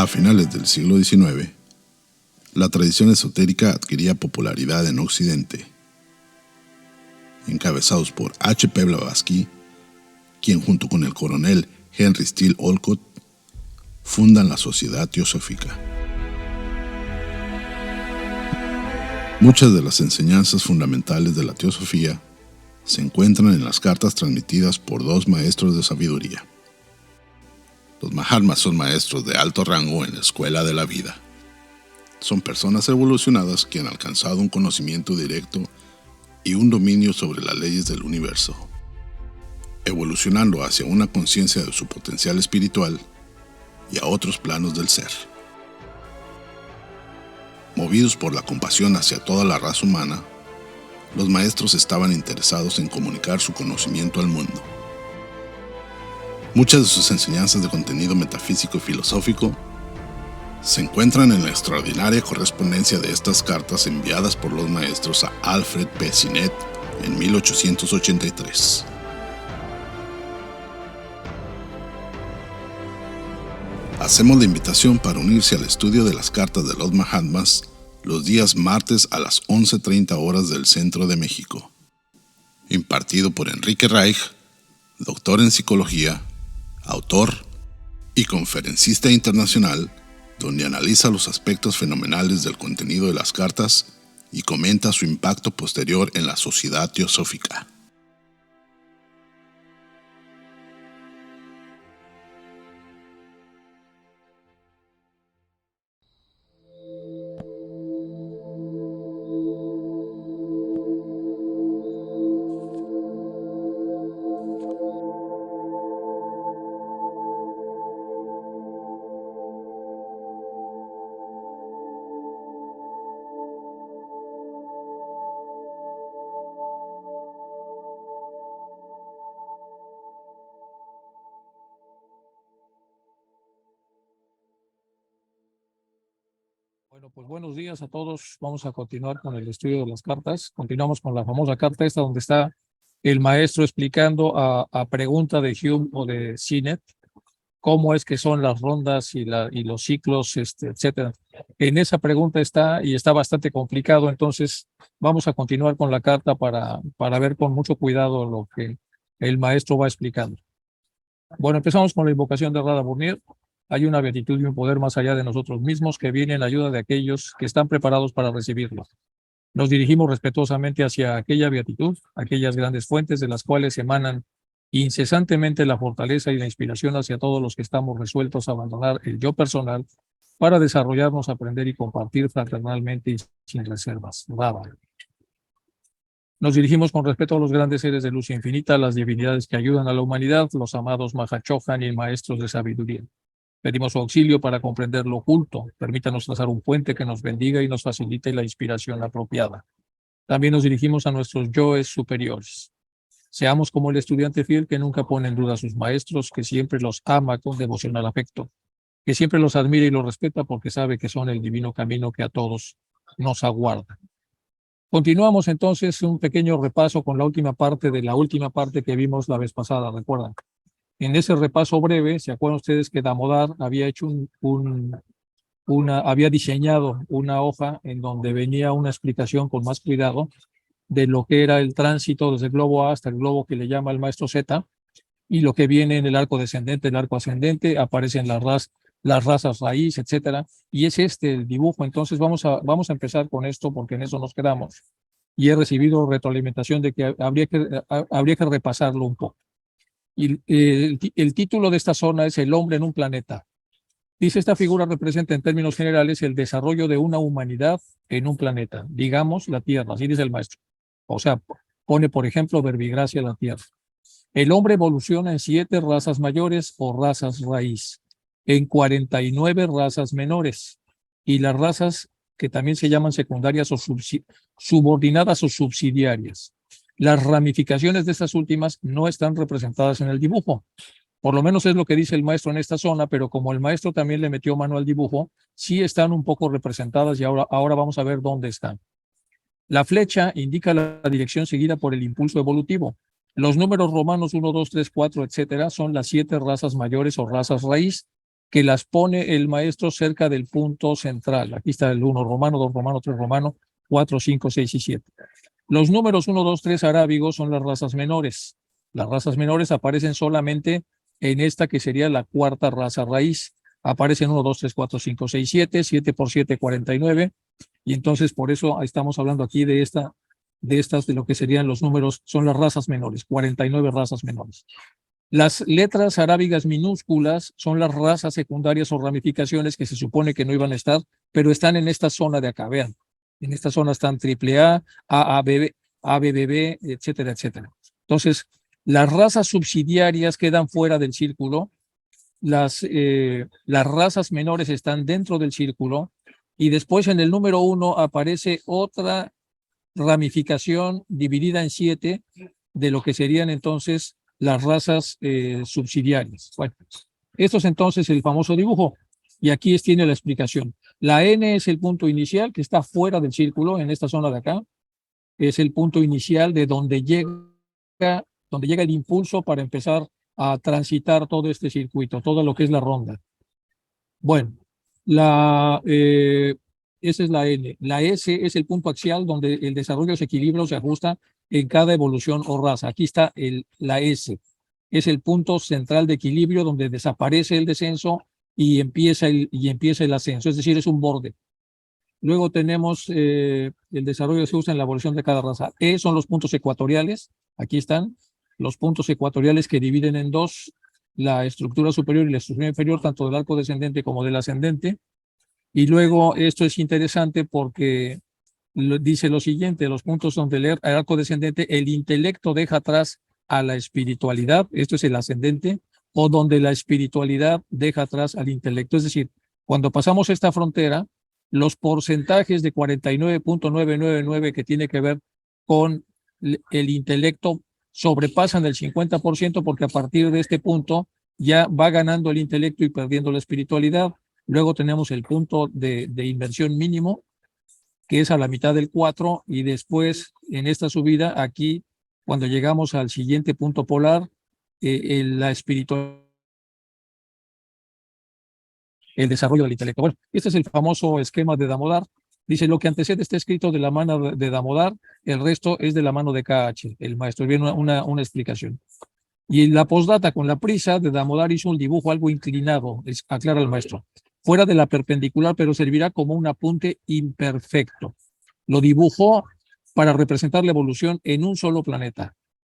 A finales del siglo XIX, la tradición esotérica adquiría popularidad en Occidente. Encabezados por H.P. Blavatsky, quien junto con el coronel Henry Steele Olcott fundan la Sociedad Teosófica. Muchas de las enseñanzas fundamentales de la teosofía se encuentran en las cartas transmitidas por dos maestros de sabiduría. Los Mahatmas son maestros de alto rango en la escuela de la vida. Son personas evolucionadas que han alcanzado un conocimiento directo y un dominio sobre las leyes del universo, evolucionando hacia una conciencia de su potencial espiritual y a otros planos del ser. Movidos por la compasión hacia toda la raza humana, los maestros estaban interesados en comunicar su conocimiento al mundo. Muchas de sus enseñanzas de contenido metafísico y filosófico se encuentran en la extraordinaria correspondencia de estas cartas enviadas por los maestros a Alfred P. Sinnett en 1883. Hacemos la invitación para unirse al estudio de las cartas de los Mahatmas los días martes a las 11:30 horas del centro de México. Impartido por Enrique Reich, doctor en psicología, autor y conferencista internacional, donde analiza los aspectos fenomenales del contenido de las cartas y comenta su impacto posterior en la sociedad teosófica. Bueno, pues buenos días a todos. Vamos a continuar con el estudio de las cartas. Continuamos con la famosa carta esta donde está el maestro explicando a pregunta de Hume o de Sinnett cómo es que son las rondas y los ciclos, etcétera. En esa pregunta está y está bastante complicado, entonces vamos a continuar con la carta para ver con mucho cuidado lo que el maestro va explicando. Bueno, empezamos con la invocación de Radha Burnier. Hay una beatitud y un poder más allá de nosotros mismos que viene en ayuda de aquellos que están preparados para recibirlo. Nos dirigimos respetuosamente hacia aquella beatitud, aquellas grandes fuentes de las cuales emanan incesantemente la fortaleza y la inspiración hacia todos los que estamos resueltos a abandonar el yo personal para desarrollarnos, aprender y compartir fraternalmente y sin reservas. Radha. Nos dirigimos con respeto a los grandes seres de luz infinita, las divinidades que ayudan a la humanidad, los amados Mahachohan y maestros de sabiduría. Pedimos su auxilio para comprender lo oculto. Permítanos trazar un puente que nos bendiga y nos facilite la inspiración apropiada. También nos dirigimos a nuestros yoes superiores. Seamos como el estudiante fiel que nunca pone en duda a sus maestros, que siempre los ama con devocional afecto, que siempre los admira y los respeta porque sabe que son el divino camino que a todos nos aguarda. Continuamos entonces un pequeño repaso con la última parte de la última parte que vimos la vez pasada, ¿recuerdan? En ese repaso breve, ¿se acuerdan ustedes que Damodar había hecho había diseñado una hoja en donde venía una explicación con más cuidado de lo que era el tránsito desde el globo A hasta el globo que le llama el maestro Z y lo que viene en el arco descendente, el arco ascendente, aparecen las razas raíz, etcétera, y es el dibujo. Entonces vamos a empezar con esto porque en eso nos quedamos y he recibido retroalimentación de que habría que repasarlo un poco. Y el título de esta zona es El hombre en un planeta. Dice, esta figura representa en términos generales el desarrollo de una humanidad en un planeta, digamos la Tierra, así dice el maestro. O sea, pone por ejemplo verbigracia la Tierra. El hombre evoluciona en 7 razas mayores o razas raíz, en 49 razas menores, y las razas que también se llaman secundarias o subordinadas o subsidiarias. Las ramificaciones de estas últimas no están representadas en el dibujo. Por lo menos es lo que dice el maestro en esta zona, pero como el maestro también le metió mano al dibujo, sí están un poco representadas y ahora vamos a ver dónde están. La flecha indica la dirección seguida por el impulso evolutivo. Los números romanos 1, 2, 3, 4, etcétera, son las 7 razas mayores o razas raíz, que las pone el maestro cerca del punto central. Aquí está el 1 romano, 2 romano, 3 romano, 4, 5, 6 y 7. Los números 1, 2, 3 arábigos son las razas menores. Las razas menores aparecen solamente en esta que sería la cuarta raza raíz. Aparecen 1, 2, 3, 4, 5, 6, 7, 7 por 7, 49. Y entonces por eso estamos hablando aquí de de lo que serían los números, son las razas menores, 49 razas menores. Las letras arábigas minúsculas son las razas secundarias o ramificaciones que se supone que no iban a estar, pero están en esta zona de acá, vean. En esta zona están AAA, AABB, ABBB, etcétera, etcétera. Entonces, las razas subsidiarias quedan fuera del círculo, las razas menores están dentro del círculo, y después en el número 1 aparece otra ramificación dividida en 7 de lo que serían entonces las razas subsidiarias. Bueno, esto es entonces el famoso dibujo, y aquí tiene la explicación. La N es el punto inicial que está fuera del círculo, en esta zona de acá, es el punto inicial de donde llega el impulso para empezar a transitar todo este circuito, todo lo que es la ronda. Bueno, esa es la N. La S es el punto axial donde el desarrollo se equilibra o se ajusta en cada evolución o raza. Aquí está la S. Es el punto central de equilibrio donde desaparece el descenso y empieza el ascenso. Es decir, es un borde. Luego tenemos el desarrollo se usa en la evolución de cada raza. E son los puntos ecuatoriales. Aquí están los puntos ecuatoriales que dividen en dos la estructura superior y la estructura inferior, tanto del arco descendente como del ascendente. Y luego esto es interesante porque dice lo siguiente, los puntos donde el arco descendente, el intelecto deja atrás a la espiritualidad, esto es el ascendente, o donde la espiritualidad deja atrás al intelecto. Es decir, cuando pasamos esta frontera, los porcentajes de 49.999 que tiene que ver con el intelecto sobrepasan el 50% porque a partir de este punto ya va ganando el intelecto y perdiendo la espiritualidad. Luego tenemos el punto de inversión mínimo, que es a la mitad del 4, y después en esta subida aquí, cuando llegamos al siguiente punto polar, la espiritualidad, el desarrollo del intelecto. Bueno, este es el famoso esquema de Damodar. Dice, lo que antecede está escrito de la mano de Damodar, el resto es de la mano de KH, el maestro. Viene una explicación. Y en la postdata, con la prisa de Damodar hizo un dibujo algo inclinado, aclara el maestro, fuera de la perpendicular, pero servirá como un apunte imperfecto. Lo dibujó para representar la evolución en un solo planeta,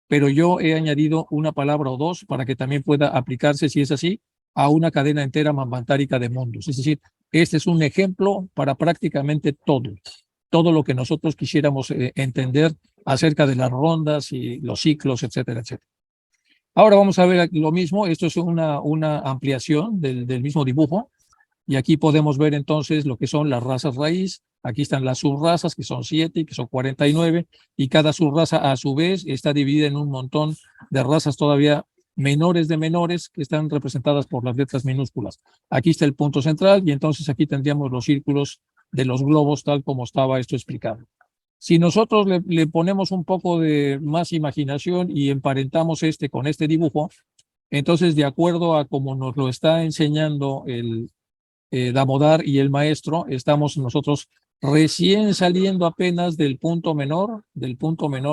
pero yo he añadido una palabra o dos para que también pueda aplicarse, si es así, a una cadena entera manvantárica de mundos. Es decir, este es un ejemplo para prácticamente todo lo que nosotros quisiéramos entender acerca de las rondas y los ciclos, etcétera, etcétera. Ahora vamos a ver lo mismo. Esto es una ampliación del mismo dibujo. Y aquí podemos ver entonces lo que son las razas raíz. Aquí están las subrazas, que son 7 y que son 49. Y cada subraza, a su vez, está dividida en un montón de razas todavía menores de menores, que están representadas por las letras minúsculas. Aquí está el punto central y entonces aquí tendríamos los círculos de los globos, tal como estaba esto explicado. Si nosotros le ponemos un poco de más imaginación y emparentamos con este dibujo, entonces de acuerdo a como nos lo está enseñando el Damodar y el maestro, estamos nosotros recién saliendo apenas del punto menor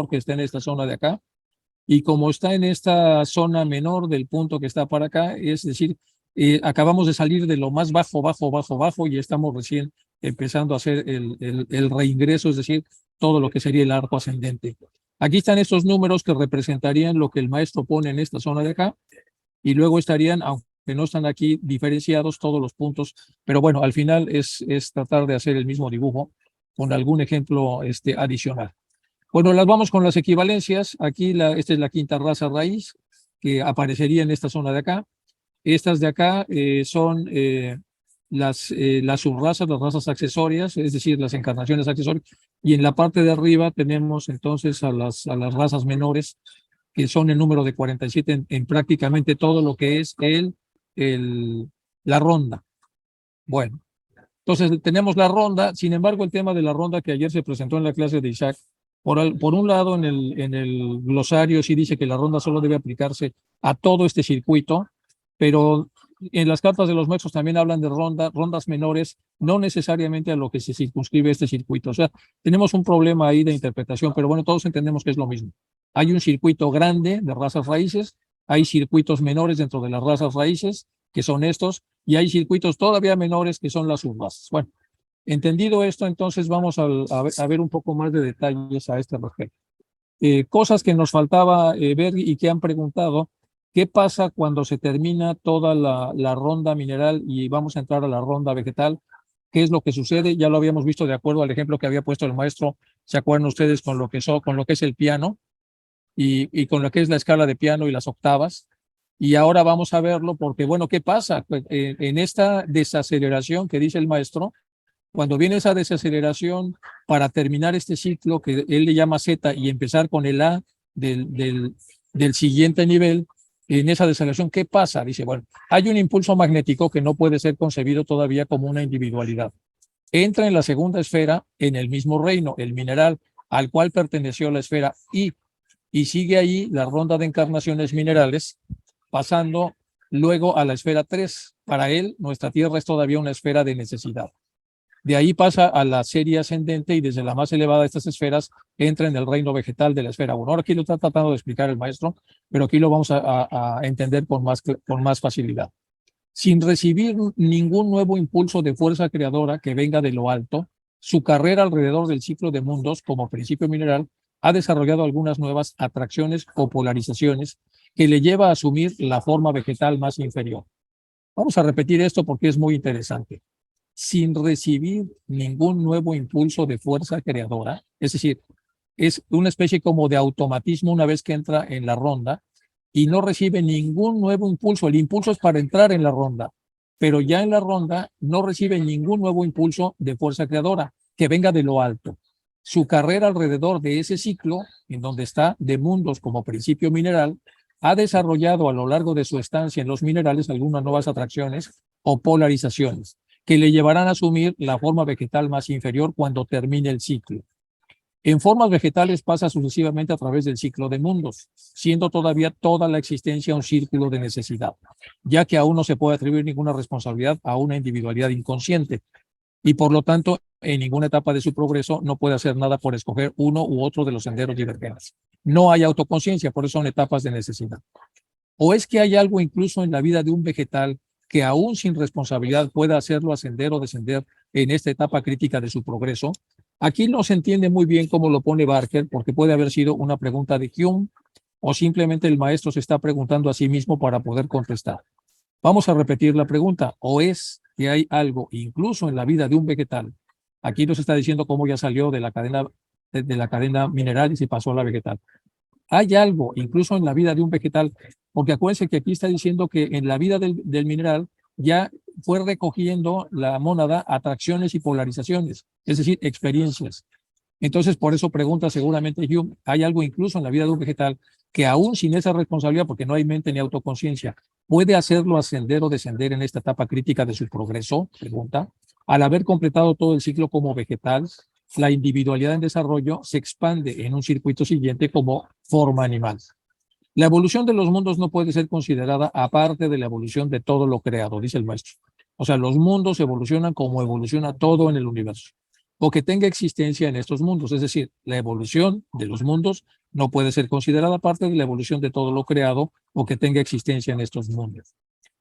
que está en esta zona de acá, y como está en esta zona menor del punto que está para acá, es decir, acabamos de salir de lo más bajo, y estamos recién empezando a hacer el reingreso, es decir, todo lo que sería el arco ascendente. Aquí están estos números que representarían lo que el maestro pone en esta zona de acá, y luego estarían, aunque no están aquí diferenciados, todos los puntos, pero bueno, al final es tratar de hacer el mismo dibujo con algún ejemplo adicional. Bueno, las vamos con las equivalencias. Aquí esta es la quinta raza raíz que aparecería en esta zona de acá. Estas de acá son las subrazas, las razas accesorias, es decir, las encarnaciones accesorias. Y en la parte de arriba tenemos entonces a las razas menores, que son el número de 47 en prácticamente todo lo que es la ronda. Bueno, entonces tenemos la ronda. Sin embargo, el tema de la ronda que ayer se presentó en la clase de Isaac, por un lado, en el glosario sí dice que la ronda solo debe aplicarse a todo este circuito, pero En las cartas de los maestros también hablan de rondas menores, no necesariamente a lo que se circunscribe este circuito. O sea, tenemos un problema ahí de interpretación, pero bueno, todos entendemos que es lo mismo. Hay un circuito grande de razas raíces, hay circuitos menores dentro de las razas raíces, que son estos, y hay circuitos todavía menores que son las subrazas. Bueno, entendido esto, entonces vamos a ver un poco más de detalles a este respecto. Cosas que nos faltaba ver y que han preguntado. ¿Qué pasa cuando se termina toda la ronda mineral y vamos a entrar a la ronda vegetal? ¿Qué es lo que sucede? Ya lo habíamos visto de acuerdo al ejemplo que había puesto el maestro. ¿Se acuerdan ustedes con lo que es el piano y con lo que es la escala de piano y las octavas? Y ahora vamos a verlo porque, bueno, ¿qué pasa? Pues, en esta desaceleración que dice el maestro, cuando viene esa desaceleración para terminar este ciclo que él le llama Z y empezar con el A del siguiente nivel, en esa desaceleración, ¿qué pasa? Dice, bueno, hay un impulso magnético que no puede ser concebido todavía como una individualidad. Entra en la segunda esfera, en el mismo reino, el mineral, al cual perteneció la esfera y sigue ahí la ronda de encarnaciones minerales, pasando luego a la esfera 3. Para él, nuestra Tierra es todavía una esfera de necesidad. De ahí pasa a la serie ascendente y desde la más elevada de estas esferas entra en el reino vegetal de la esfera 1. Ahora aquí lo está tratando de explicar el maestro, pero aquí lo vamos a entender con más facilidad. Sin recibir ningún nuevo impulso de fuerza creadora que venga de lo alto, su carrera alrededor del ciclo de mundos como principio mineral ha desarrollado algunas nuevas atracciones o polarizaciones que le lleva a asumir la forma vegetal más inferior. Vamos a repetir esto porque es muy interesante. Sin recibir ningún nuevo impulso de fuerza creadora, es decir, es una especie como de automatismo una vez que entra en la ronda y no recibe ningún nuevo impulso. El impulso es para entrar en la ronda, pero ya en la ronda no recibe ningún nuevo impulso de fuerza creadora que venga de lo alto. Su carrera alrededor de ese ciclo, en donde está de mundos como principio mineral, ha desarrollado a lo largo de su estancia en los minerales algunas nuevas atracciones o polarizaciones que le llevarán a asumir la forma vegetal más inferior cuando termine el ciclo. En formas vegetales pasa sucesivamente a través del ciclo de mundos, siendo todavía toda la existencia un círculo de necesidad, ya que aún no se puede atribuir ninguna responsabilidad a una individualidad inconsciente y por lo tanto en ninguna etapa de su progreso no puede hacer nada por escoger uno u otro de los senderos divergentes. No hay autoconciencia, por eso son etapas de necesidad. ¿O es que hay algo incluso en la vida de un vegetal que aún sin responsabilidad pueda hacerlo ascender o descender en esta etapa crítica de su progreso? Aquí no se entiende muy bien cómo lo pone Barker, porque puede haber sido una pregunta de Hume o simplemente el maestro se está preguntando a sí mismo para poder contestar. Vamos a repetir la pregunta. ¿O es que hay algo incluso en la vida de un vegetal? Aquí nos está diciendo cómo ya salió de la cadena mineral y se pasó a la vegetal. Hay algo, incluso en la vida de un vegetal, porque acuérdense que aquí está diciendo que en la vida del mineral ya fue recogiendo la mónada atracciones y polarizaciones, es decir, experiencias. Entonces, por eso pregunta seguramente Hume, ¿hay algo incluso en la vida de un vegetal que aún sin esa responsabilidad, porque no hay mente ni autoconciencia, puede hacerlo ascender o descender en esta etapa crítica de su progreso? Pregunta. Al haber completado todo el ciclo como vegetal, la individualidad en desarrollo se expande en un circuito siguiente como forma animal. La evolución de los mundos no puede ser considerada aparte de la evolución de todo lo creado, dice el maestro. O sea, los mundos evolucionan como evoluciona todo en el universo, o que tenga existencia en estos mundos. Es decir, la evolución de los mundos no puede ser considerada parte de la evolución de todo lo creado o que tenga existencia en estos mundos.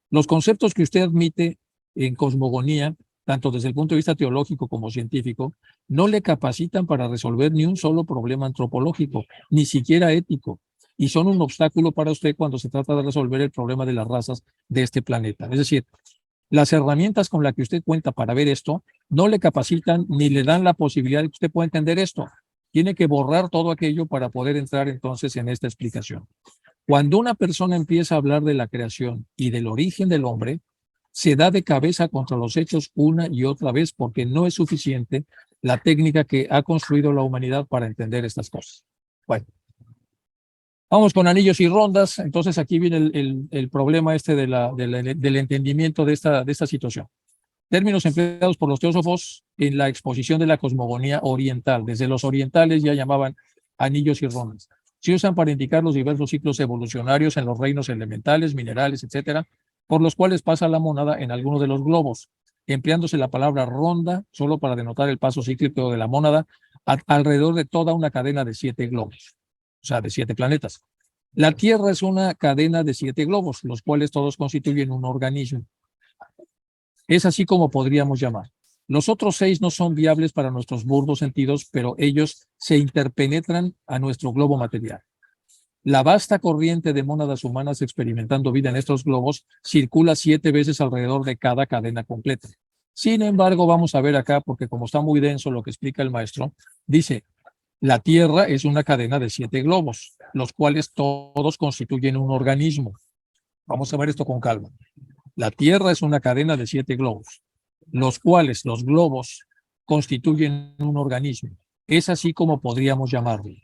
Los conceptos que usted admite en cosmogonía, tanto desde el punto de vista teológico como científico, no le capacitan para resolver ni un solo problema antropológico, ni siquiera ético, y son un obstáculo para usted cuando se trata de resolver el problema de las razas de este planeta. Es decir, las herramientas con las que usted cuenta para ver esto no le capacitan ni le dan la posibilidad de que usted pueda entender esto. Tiene que borrar todo aquello para poder entrar entonces en esta explicación. Cuando una persona empieza a hablar de la creación y del origen del hombre, se da de cabeza contra los hechos una y otra vez porque no es suficiente la técnica que ha construido la humanidad para entender estas cosas. Bueno, vamos con anillos y rondas. Entonces aquí viene el problema este del entendimiento de esta situación. Términos empleados por los teósofos en la exposición de la cosmogonía oriental. Desde los orientales ya llamaban anillos y rondas. Se usan para indicar los diversos ciclos evolucionarios en los reinos elementales, minerales, etcétera, por los cuales pasa la mónada en alguno de los globos, empleándose la palabra ronda solo para denotar el paso cíclico de la mónada alrededor de toda una cadena de 7 globos, o sea, de 7 planetas. La Tierra es una cadena de 7 globos, los cuales todos constituyen un organismo. Es así como podríamos llamar. Los otros 6 no son viables para nuestros burdos sentidos, pero ellos se interpenetran a nuestro globo material. La vasta corriente de mónadas humanas experimentando vida en estos globos circula 7 veces alrededor de cada cadena completa. Sin embargo, vamos a ver acá, porque como está muy denso lo que explica el maestro, dice, la Tierra es una cadena de 7 globos, los cuales todos constituyen un organismo. Vamos a ver esto con calma. La Tierra es una cadena de 7 globos, los cuales los globos constituyen un organismo. Es así como podríamos llamarlo.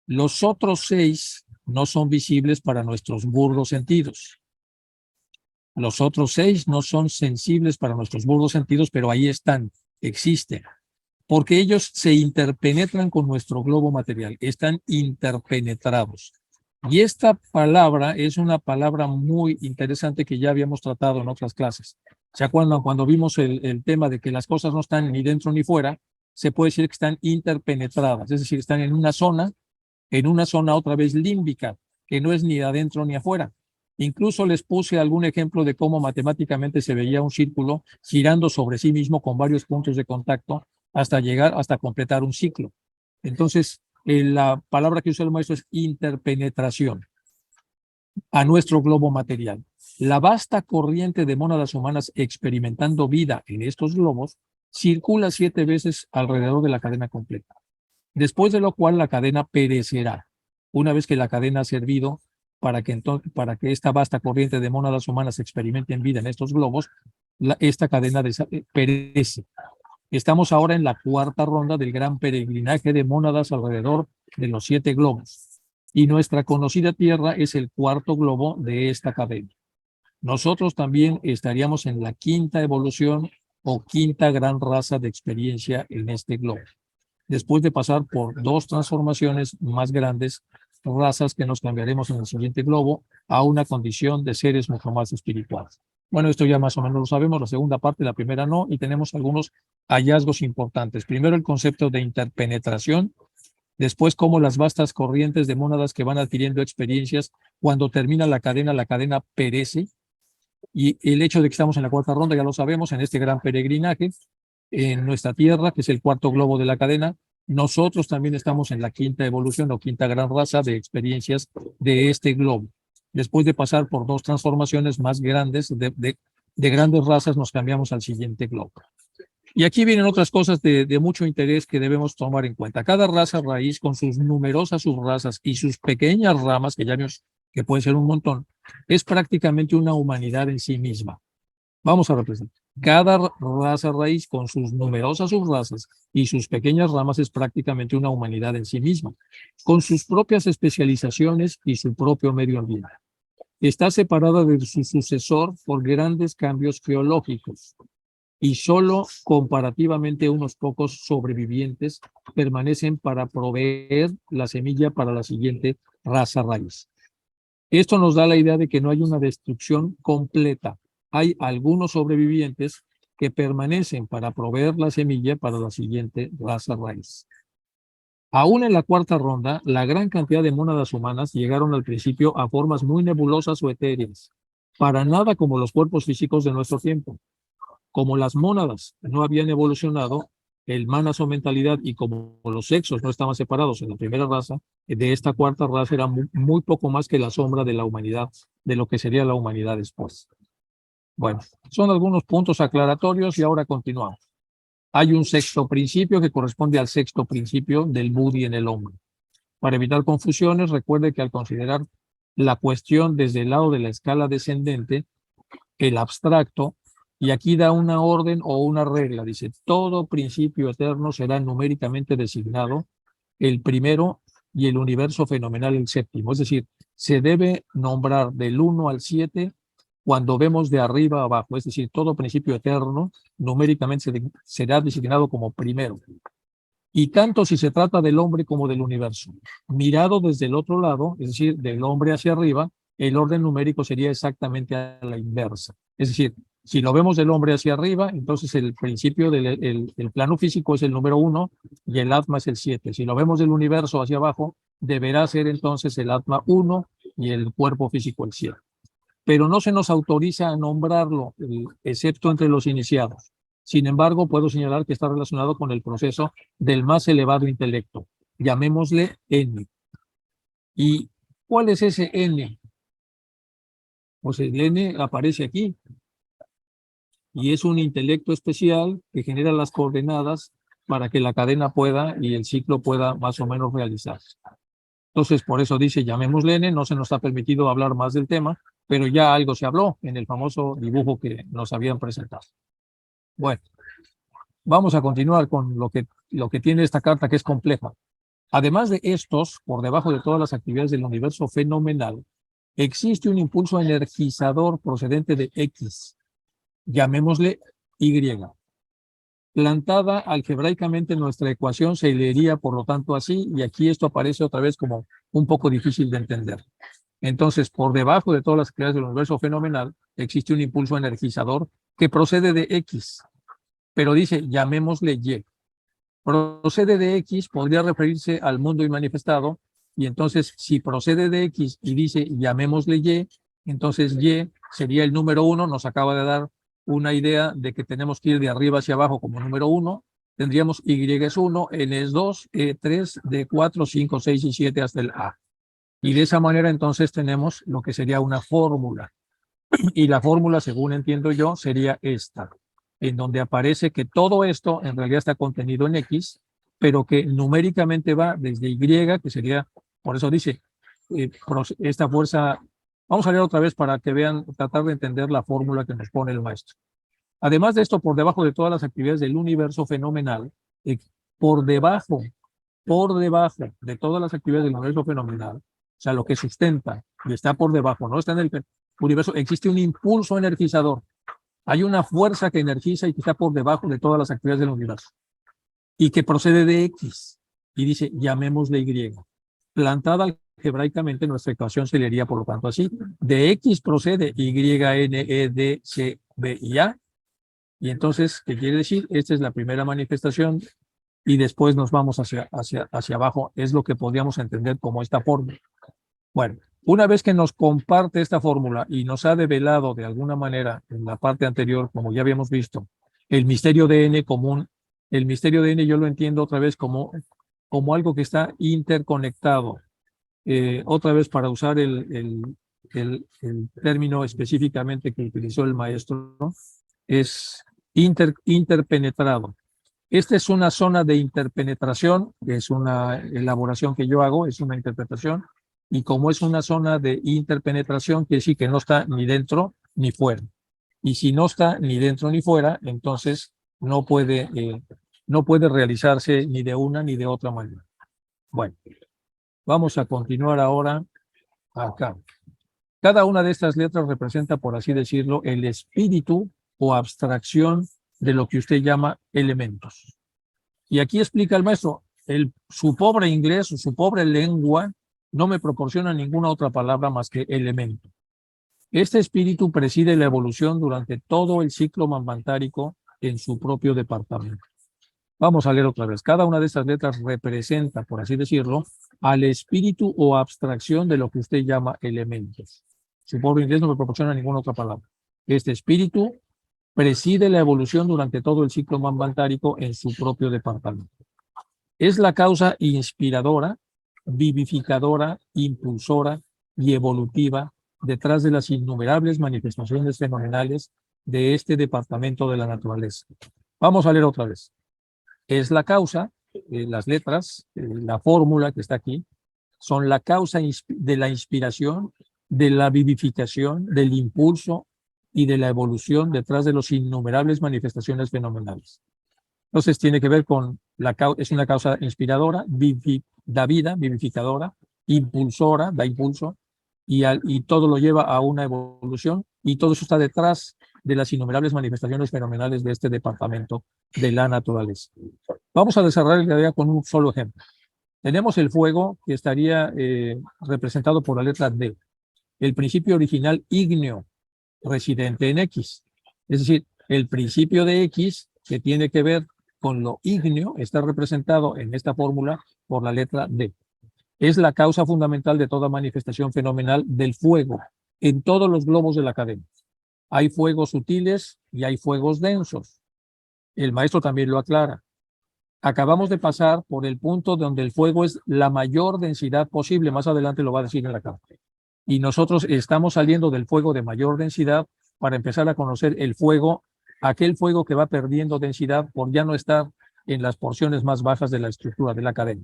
Los otros 6 no son visibles para nuestros burdos sentidos. Los otros 6 no son sensibles para nuestros burdos sentidos, pero ahí están, existen, porque ellos se interpenetran con nuestro globo material, están interpenetrados. Y esta palabra es una palabra muy interesante que ya habíamos tratado en otras clases. O sea, cuando vimos el tema de que las cosas no están ni dentro ni fuera, se puede decir que están interpenetradas, es decir, están en una zona otra vez límbica, que no es ni adentro ni afuera. Incluso les puse algún ejemplo de cómo matemáticamente se veía un círculo girando sobre sí mismo con varios puntos de contacto hasta completar un ciclo. Entonces, la palabra que usa el maestro es interpenetración a nuestro globo material. La vasta corriente de mónadas humanas experimentando vida en estos globos circula 7 veces alrededor de la cadena completa, después de lo cual la cadena perecerá. Una vez que la cadena ha servido para que esta vasta corriente de mónadas humanas experimenten vida en estos globos, esta cadena perece. Estamos ahora en la 4ª ronda del gran peregrinaje de mónadas alrededor de los 7 globos. Y nuestra conocida Tierra es el 4º globo de esta cadena. Nosotros también estaríamos en la 5ª evolución o 5ª gran raza de experiencia en este globo, después de pasar por 2 transformaciones más grandes, razas que nos cambiaremos en el siguiente globo a una condición de seres mucho más espirituales. Bueno, esto ya más o menos lo sabemos, la segunda parte, la primera no, y tenemos algunos hallazgos importantes. Primero, el concepto de interpenetración, después cómo las vastas corrientes de mónadas que van adquiriendo experiencias, cuando termina la cadena perece, y el hecho de que estamos en la 4ª ronda, ya lo sabemos, en este gran peregrinaje, en nuestra Tierra, que es el 4º globo de la cadena, nosotros también estamos en la 5ª evolución o 5ª gran raza de experiencias de este globo. Después de pasar por 2 transformaciones más grandes de grandes razas, nos cambiamos al siguiente globo. Y aquí vienen otras cosas de mucho interés que debemos tomar en cuenta. Cada raza raíz, con sus numerosas subrazas y sus pequeñas ramas, que ya vimos que puede ser un montón, es prácticamente una humanidad en sí misma. Vamos a representar. Cada raza raíz, con sus numerosas subrazas y sus pequeñas ramas, es prácticamente una humanidad en sí misma, con sus propias especializaciones y su propio medio ambiente. Está separada de su sucesor por grandes cambios geológicos, y solo comparativamente unos pocos sobrevivientes permanecen para proveer la semilla para la siguiente raza raíz. Esto nos da la idea de que no hay una destrucción completa. Hay algunos sobrevivientes que permanecen para proveer la semilla para la siguiente raza raíz. Aún en la 4ª ronda, la gran cantidad de mónadas humanas llegaron al principio a formas muy nebulosas o etéreas, para nada como los cuerpos físicos de nuestro tiempo. Como las mónadas no habían evolucionado, el manas o mentalidad, y como los sexos no estaban separados en la primera raza, de esta 4ª raza era muy poco más que la sombra de la humanidad, de lo que sería la humanidad después. Bueno, son algunos puntos aclaratorios y ahora continuamos. Hay un 6º principio que corresponde al 6º principio del Budi en el hombre. Para evitar confusiones, recuerde que al considerar la cuestión desde el lado de la escala descendente, el abstracto, y aquí da una orden o una regla, dice, todo principio eterno será numéricamente designado el primero y el universo fenomenal el 7º. Es decir, se debe nombrar del 1 al 7 cuando vemos de arriba a abajo. Es decir, todo principio eterno numéricamente será designado como primero. Y tanto si se trata del hombre como del universo. Mirado desde el otro lado, es decir, del hombre hacia arriba, el orden numérico sería exactamente a la inversa. Es decir, si lo vemos del hombre hacia arriba, entonces el principio del el plano físico es el número 1 y el atma es el 7. Si lo vemos del universo hacia abajo, deberá ser entonces el atma 1 y el cuerpo físico el 7. Pero no se nos autoriza a nombrarlo, excepto entre los iniciados. Sin embargo, puedo señalar que está relacionado con el proceso del más elevado intelecto. Llamémosle N. ¿Y cuál es ese N? Pues el N aparece aquí y es un intelecto especial que genera las coordenadas para que la cadena pueda y el ciclo pueda más o menos realizarse. Entonces, por eso dice, llamémosle N, no se nos ha permitido hablar más del tema, pero ya algo se habló en el famoso dibujo que nos habían presentado. Bueno, vamos a continuar con lo que tiene esta carta, que es compleja. Además de estos, por debajo de todas las actividades del universo fenomenal, existe un impulso energizador procedente de X, llamémosle Y. Plantada algebraicamente nuestra ecuación se leería, por lo tanto, así, y aquí esto aparece otra vez como un poco difícil de entender. Entonces, por debajo de todas las actividades del universo fenomenal, existe un impulso energizador que procede de X, pero dice, llamémosle Y. Procede de X podría referirse al mundo inmanifestado, y entonces, si procede de X y dice, llamémosle Y, entonces Y sería el número 1, nos acaba de dar una idea de que tenemos que ir de arriba hacia abajo como número 1, tendríamos Y es 1, N es 2, E 3, D 4, 5, 6 y 7 hasta el A. Y de esa manera entonces tenemos lo que sería una fórmula. Y la fórmula, según entiendo yo, sería esta, en donde aparece que todo esto en realidad está contenido en X, pero que numéricamente va desde Y, que sería, por eso dice, esta fuerza, vamos a leer otra vez para que vean, tratar de entender la fórmula que nos pone el maestro. Además de esto, por debajo de todas las actividades del universo fenomenal, por debajo de todas las actividades del universo fenomenal, o sea, lo que sustenta y está por debajo, no está en el universo, existe un impulso energizador. Hay una fuerza que energiza y que está por debajo de todas las actividades del universo y que procede de X y dice, llamémosle Y. Plantada algebraicamente, nuestra ecuación se leería, por lo tanto, así. De X procede Y, N, E, D, C, B y A. Y entonces, ¿qué quiere decir? Esta es la primera manifestación y después nos vamos hacia abajo. Es lo que podríamos entender como esta fórmula. Bueno, una vez que nos comparte esta fórmula y nos ha develado de alguna manera en la parte anterior, como ya habíamos visto, el misterio de N común, el misterio de N yo lo entiendo otra vez como algo que está interconectado. Otra vez para usar el término específicamente que utilizó el maestro, es interpenetrado. Esta es una zona de interpenetración, que es una elaboración que yo hago, es una interpretación, y como es una zona de interpenetración, quiere decir que no está ni dentro ni fuera. Y si no está ni dentro ni fuera, entonces no puede realizarse ni de una ni de otra manera. Bueno, vamos a continuar ahora acá. Cada una de estas letras representa, por así decirlo, el espíritu o abstracción de lo que usted llama elementos. Y aquí explica el maestro, su pobre inglés o su pobre lengua no me proporciona ninguna otra palabra más que elemento. Este espíritu preside la evolución durante todo el ciclo manvantárico en su propio departamento. Vamos a leer otra vez. Cada una de estas letras representa, por así decirlo, al espíritu o abstracción de lo que usted llama elementos. Su pobre inglés no me proporciona ninguna otra palabra. Este espíritu preside la evolución durante todo el ciclo manvantárico en su propio departamento. Es la causa inspiradora, vivificadora, impulsora y evolutiva detrás de las innumerables manifestaciones fenomenales de este departamento de la naturaleza. Vamos a leer otra vez. Es la causa, las letras, la fórmula que está aquí, son la causa de la inspiración, de la vivificación, del impulso y de la evolución detrás de las innumerables manifestaciones fenomenales. Entonces tiene que ver con, es una causa inspiradora, da vida, vivificadora, impulsora, da impulso, y todo lo lleva a una evolución, y todo eso está detrás de las innumerables manifestaciones fenomenales de este departamento de la naturaleza. Vamos a desarrollar la idea con un solo ejemplo. Tenemos el fuego, que estaría representado por la letra D. el principio original ígneo residente en X. Es decir, el principio de X que tiene que ver con lo ígneo está representado en esta fórmula por la letra D. Es la causa fundamental de toda manifestación fenomenal del fuego en todos los globos de la cadena. Hay fuegos sutiles y hay fuegos densos. El maestro también lo aclara. Acabamos de pasar por el punto donde el fuego es la mayor densidad posible. Más adelante lo va a decir en la carta. Y nosotros estamos saliendo del fuego de mayor densidad para empezar a conocer el fuego, aquel fuego que va perdiendo densidad por ya no estar en las porciones más bajas de la estructura de la cadena.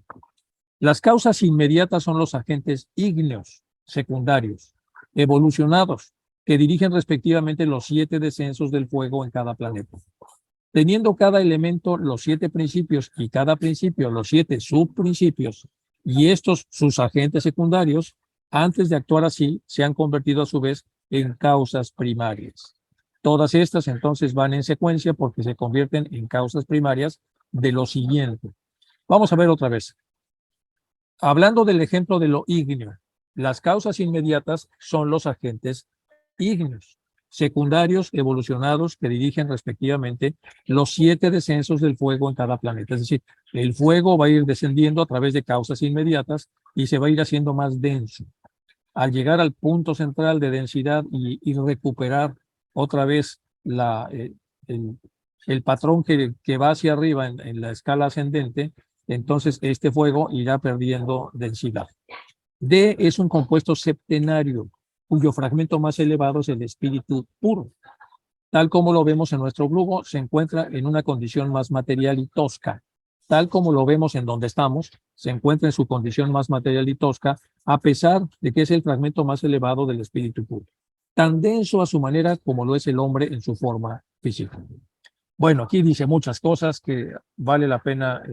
Las causas inmediatas son los agentes ígneos, secundarios, evolucionados, que dirigen respectivamente los 7 descensos del fuego en cada planeta. Teniendo cada elemento los 7 principios y cada principio los 7 subprincipios, y estos sus agentes secundarios, antes de actuar así, se han convertido a su vez en causas primarias. Todas estas entonces van en secuencia porque se convierten en causas primarias de lo siguiente. Vamos a ver otra vez. Hablando del ejemplo de lo ígneo, las causas inmediatas son los agentes ígneos, secundarios evolucionados que dirigen respectivamente los 7 descensos del fuego en cada planeta. Es decir, el fuego va a ir descendiendo a través de causas inmediatas y se va a ir haciendo más denso. Al llegar al punto central de densidad y recuperar otra vez el patrón que va hacia arriba en la escala ascendente, entonces este fuego irá perdiendo densidad. D es un compuesto septenario, cuyo fragmento más elevado es el espíritu puro. Tal como lo vemos en nuestro globo, se encuentra en una condición más material y tosca. Tal como lo vemos en donde estamos, se encuentra en su condición más material y tosca, a pesar de que es el fragmento más elevado del espíritu puro. Tan denso a su manera como lo es el hombre en su forma física. Bueno, aquí dice muchas cosas que vale la pena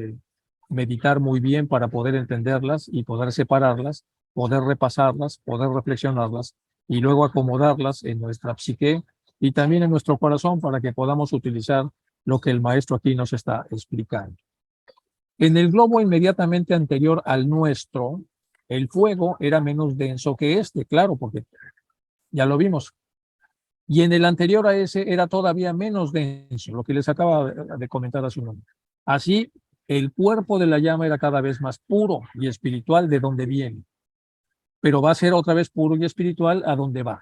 meditar muy bien para poder entenderlas y poder separarlas, poder repasarlas, poder reflexionarlas y luego acomodarlas en nuestra psique y también en nuestro corazón para que podamos utilizar lo que el maestro aquí nos está explicando. En el globo inmediatamente anterior al nuestro, el fuego era menos denso que este, claro, porque ya lo vimos. Y en el anterior a ese era todavía menos denso, lo que les acaba de comentar hace un momento. Así, el cuerpo de la llama era cada vez más puro y espiritual de donde viene, pero va a ser otra vez puro y espiritual a donde va,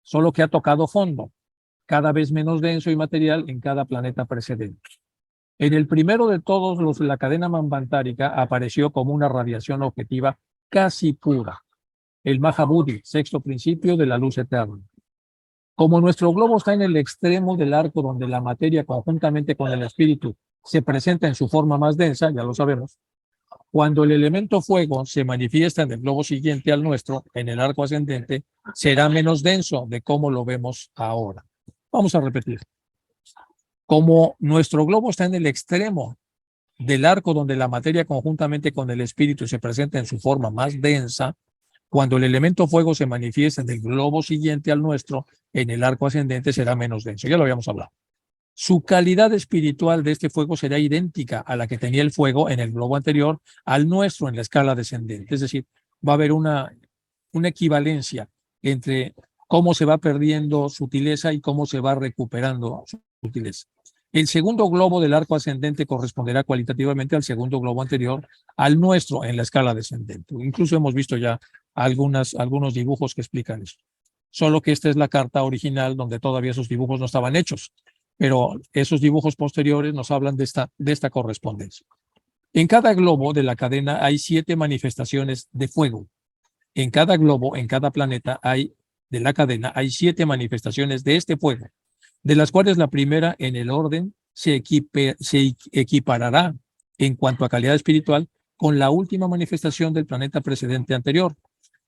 solo que ha tocado fondo, cada vez menos denso y material en cada planeta precedente. En el primero de todos los, la cadena manvantárica apareció como una radiación objetiva casi pura, el Mahabodhi, sexto principio de la luz eterna. Como nuestro globo está en el extremo del arco donde la materia conjuntamente con el espíritu se presenta en su forma más densa, ya lo sabemos, cuando el elemento fuego se manifiesta en el globo siguiente al nuestro, en el arco ascendente, será menos denso de cómo lo vemos ahora. Vamos a repetir. Como nuestro globo está en el extremo del arco donde la materia conjuntamente con el espíritu se presenta en su forma más densa, cuando el elemento fuego se manifiesta en el globo siguiente al nuestro, en el arco ascendente será menos denso. Ya lo habíamos hablado. Su calidad espiritual de este fuego será idéntica a la que tenía el fuego en el globo anterior al nuestro en la escala descendente. Es decir, va a haber una equivalencia entre cómo se va perdiendo sutileza y cómo se va recuperando su sutileza. El segundo globo del arco ascendente corresponderá cualitativamente al segundo globo anterior, al nuestro en la escala descendente. Incluso hemos visto ya algunos dibujos que explican eso. Solo que esta es la carta original donde todavía esos dibujos no estaban hechos, pero esos dibujos posteriores nos hablan de esta correspondencia. En cada globo de la cadena hay 7 manifestaciones de fuego. En cada globo, en cada planeta de la cadena, hay 7 manifestaciones de este fuego, de las cuales la primera en el orden se equiparará en cuanto a calidad espiritual con la última manifestación del planeta precedente anterior,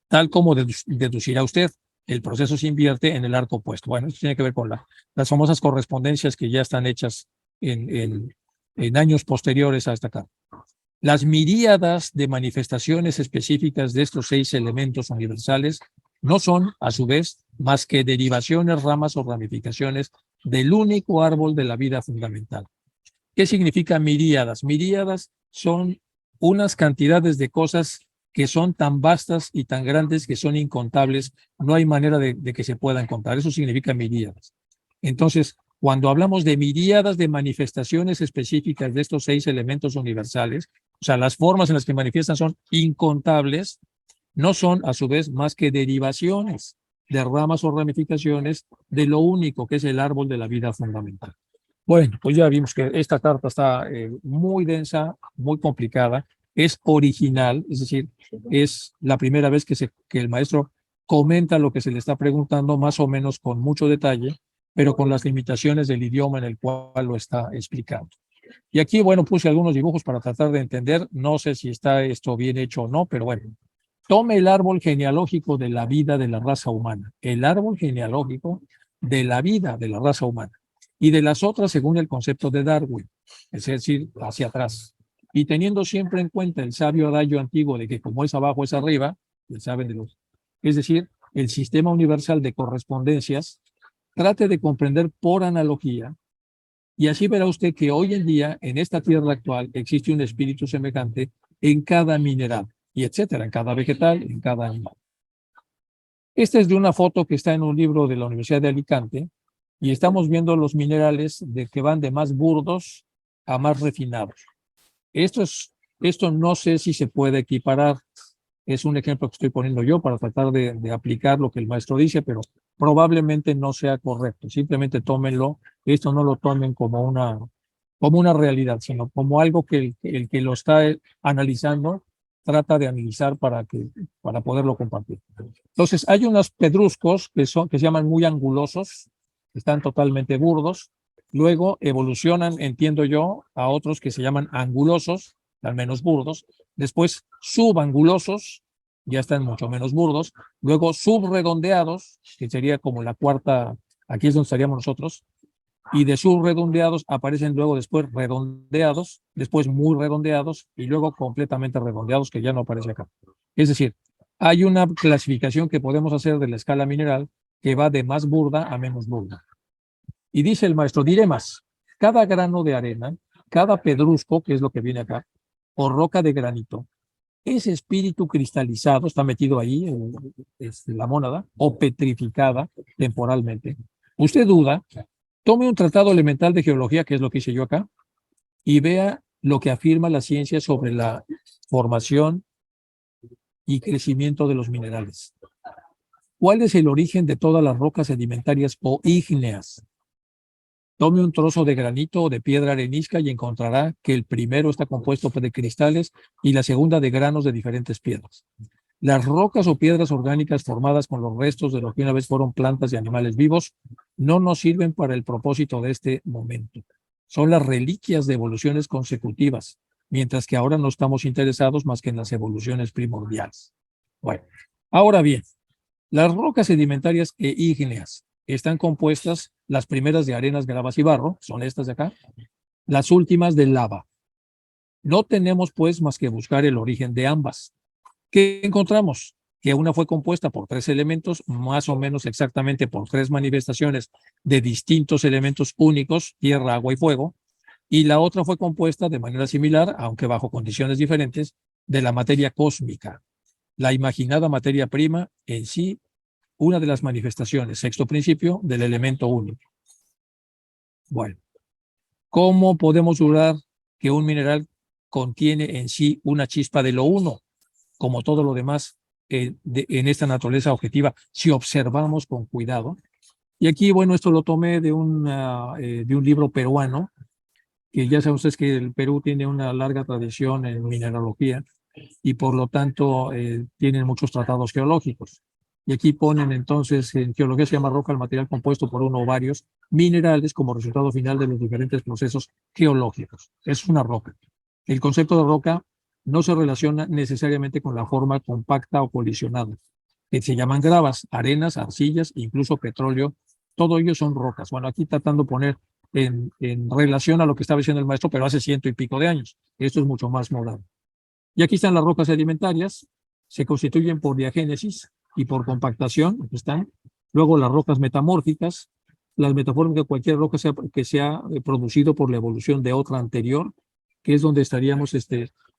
tal como deducirá usted. El proceso se invierte en el arco opuesto. Bueno, esto tiene que ver con las famosas correspondencias que ya están hechas en años posteriores a esta carta. Las miríadas de manifestaciones específicas de estos 6 elementos universales no son, a su vez, más que derivaciones, ramas o ramificaciones del único árbol de la vida fundamental. ¿Qué significa miríadas? Miríadas son unas cantidades de cosas que son tan vastas y tan grandes que son incontables, no hay manera de que se puedan contar. Eso significa miríadas. Entonces, cuando hablamos de miríadas de manifestaciones específicas de estos 6 elementos universales, o sea, las formas en las que manifiestan son incontables, no son a su vez más que derivaciones de ramas o ramificaciones de lo único que es el árbol de la vida fundamental. Bueno, pues ya vimos que esta carta está muy densa, muy complicada, es original, es decir, es la primera vez que el maestro comenta lo que se le está preguntando, más o menos con mucho detalle, pero con las limitaciones del idioma en el cual lo está explicando. Y aquí, bueno, puse algunos dibujos para tratar de entender, no sé si está esto bien hecho o no, pero bueno, tome el árbol genealógico de la vida de la raza humana, el árbol genealógico de la vida de la raza humana y de las otras según el concepto de Darwin, es decir, hacia atrás. Y teniendo siempre en cuenta el sabio adagio antiguo de que como es abajo es arriba, saben de los, es decir, el sistema universal de correspondencias, trate de comprender por analogía y así verá usted que hoy en día en esta tierra actual existe un espíritu semejante en cada mineral y etcétera, en cada vegetal, en cada animal. Esta es de una foto que está en un libro de la Universidad de Alicante y estamos viendo los minerales que van de más burdos a más refinados. Esto no sé si se puede equiparar. Es un ejemplo que estoy poniendo yo para tratar de aplicar lo que el maestro dice, pero probablemente no sea correcto. Simplemente tómenlo. Esto no lo tomen como una realidad, sino como algo que el que lo está analizando trata de analizar para poderlo compartir. Entonces, hay unos pedruscos que se llaman muy angulosos, que están totalmente burdos. Luego evolucionan, entiendo yo, a otros que se llaman angulosos, al menos burdos. Después subangulosos, ya están mucho menos burdos. Luego subredondeados, que sería como la cuarta, aquí es donde estaríamos nosotros. Y de subredondeados aparecen luego después redondeados, después muy redondeados y luego completamente redondeados, que ya no aparece acá. Es decir, hay una clasificación que podemos hacer de la escala mineral que va de más burda a menos burda. Y dice el maestro, diré más, cada grano de arena, cada pedrusco, que es lo que viene acá, o roca de granito, ese espíritu cristalizado está metido ahí, la mónada, o petrificada temporalmente. Usted duda, tome un tratado elemental de geología, que es lo que hice yo acá, y vea lo que afirma la ciencia sobre la formación y crecimiento de los minerales. ¿Cuál es el origen de todas las rocas sedimentarias o ígneas? Tome un trozo de granito o de piedra arenisca y encontrará que el primero está compuesto de cristales y la segunda de granos de diferentes piedras. Las rocas o piedras orgánicas formadas con los restos de lo que una vez fueron plantas y animales vivos no nos sirven para el propósito de este momento. Son las reliquias de evoluciones consecutivas, mientras que ahora no estamos interesados más que en las evoluciones primordiales. Bueno, ahora bien, las rocas sedimentarias e ígneas están compuestas, las primeras de arenas, gravas y barro, son estas de acá, las últimas de lava. No tenemos pues más que buscar el origen de ambas. ¿Qué encontramos? Que una fue compuesta por 3 elementos, más o menos exactamente por 3 manifestaciones de distintos elementos únicos, tierra, agua y fuego, y la otra fue compuesta de manera similar, aunque bajo condiciones diferentes, de la materia cósmica, la imaginada materia prima en sí, una de las manifestaciones, sexto principio, del elemento único. Bueno, ¿cómo podemos durar que un mineral contiene en sí una chispa de lo uno, como todo lo demás en esta naturaleza objetiva, si observamos con cuidado? Y aquí, bueno, esto lo tomé de un libro peruano, que ya saben ustedes que el Perú tiene una larga tradición en mineralogía y por lo tanto tienen muchos tratados geológicos. Y aquí ponen entonces, en geología se llama roca el material compuesto por uno o varios minerales como resultado final de los diferentes procesos geológicos. Es una roca. El concepto de roca no se relaciona necesariamente con la forma compacta o colisionada, que se llaman gravas, arenas, arcillas, incluso petróleo. Todo ello son rocas. Bueno, aquí tratando de poner en relación a lo que estaba diciendo el maestro, pero hace 100 y pico de años. Esto es mucho más moderno. Y aquí están las rocas sedimentarias, se constituyen por diagénesis y por compactación, aquí están. Luego las rocas metamórficas, las metamórficas, cualquier roca que sea producido por la evolución de otra anterior, que es donde estaríamos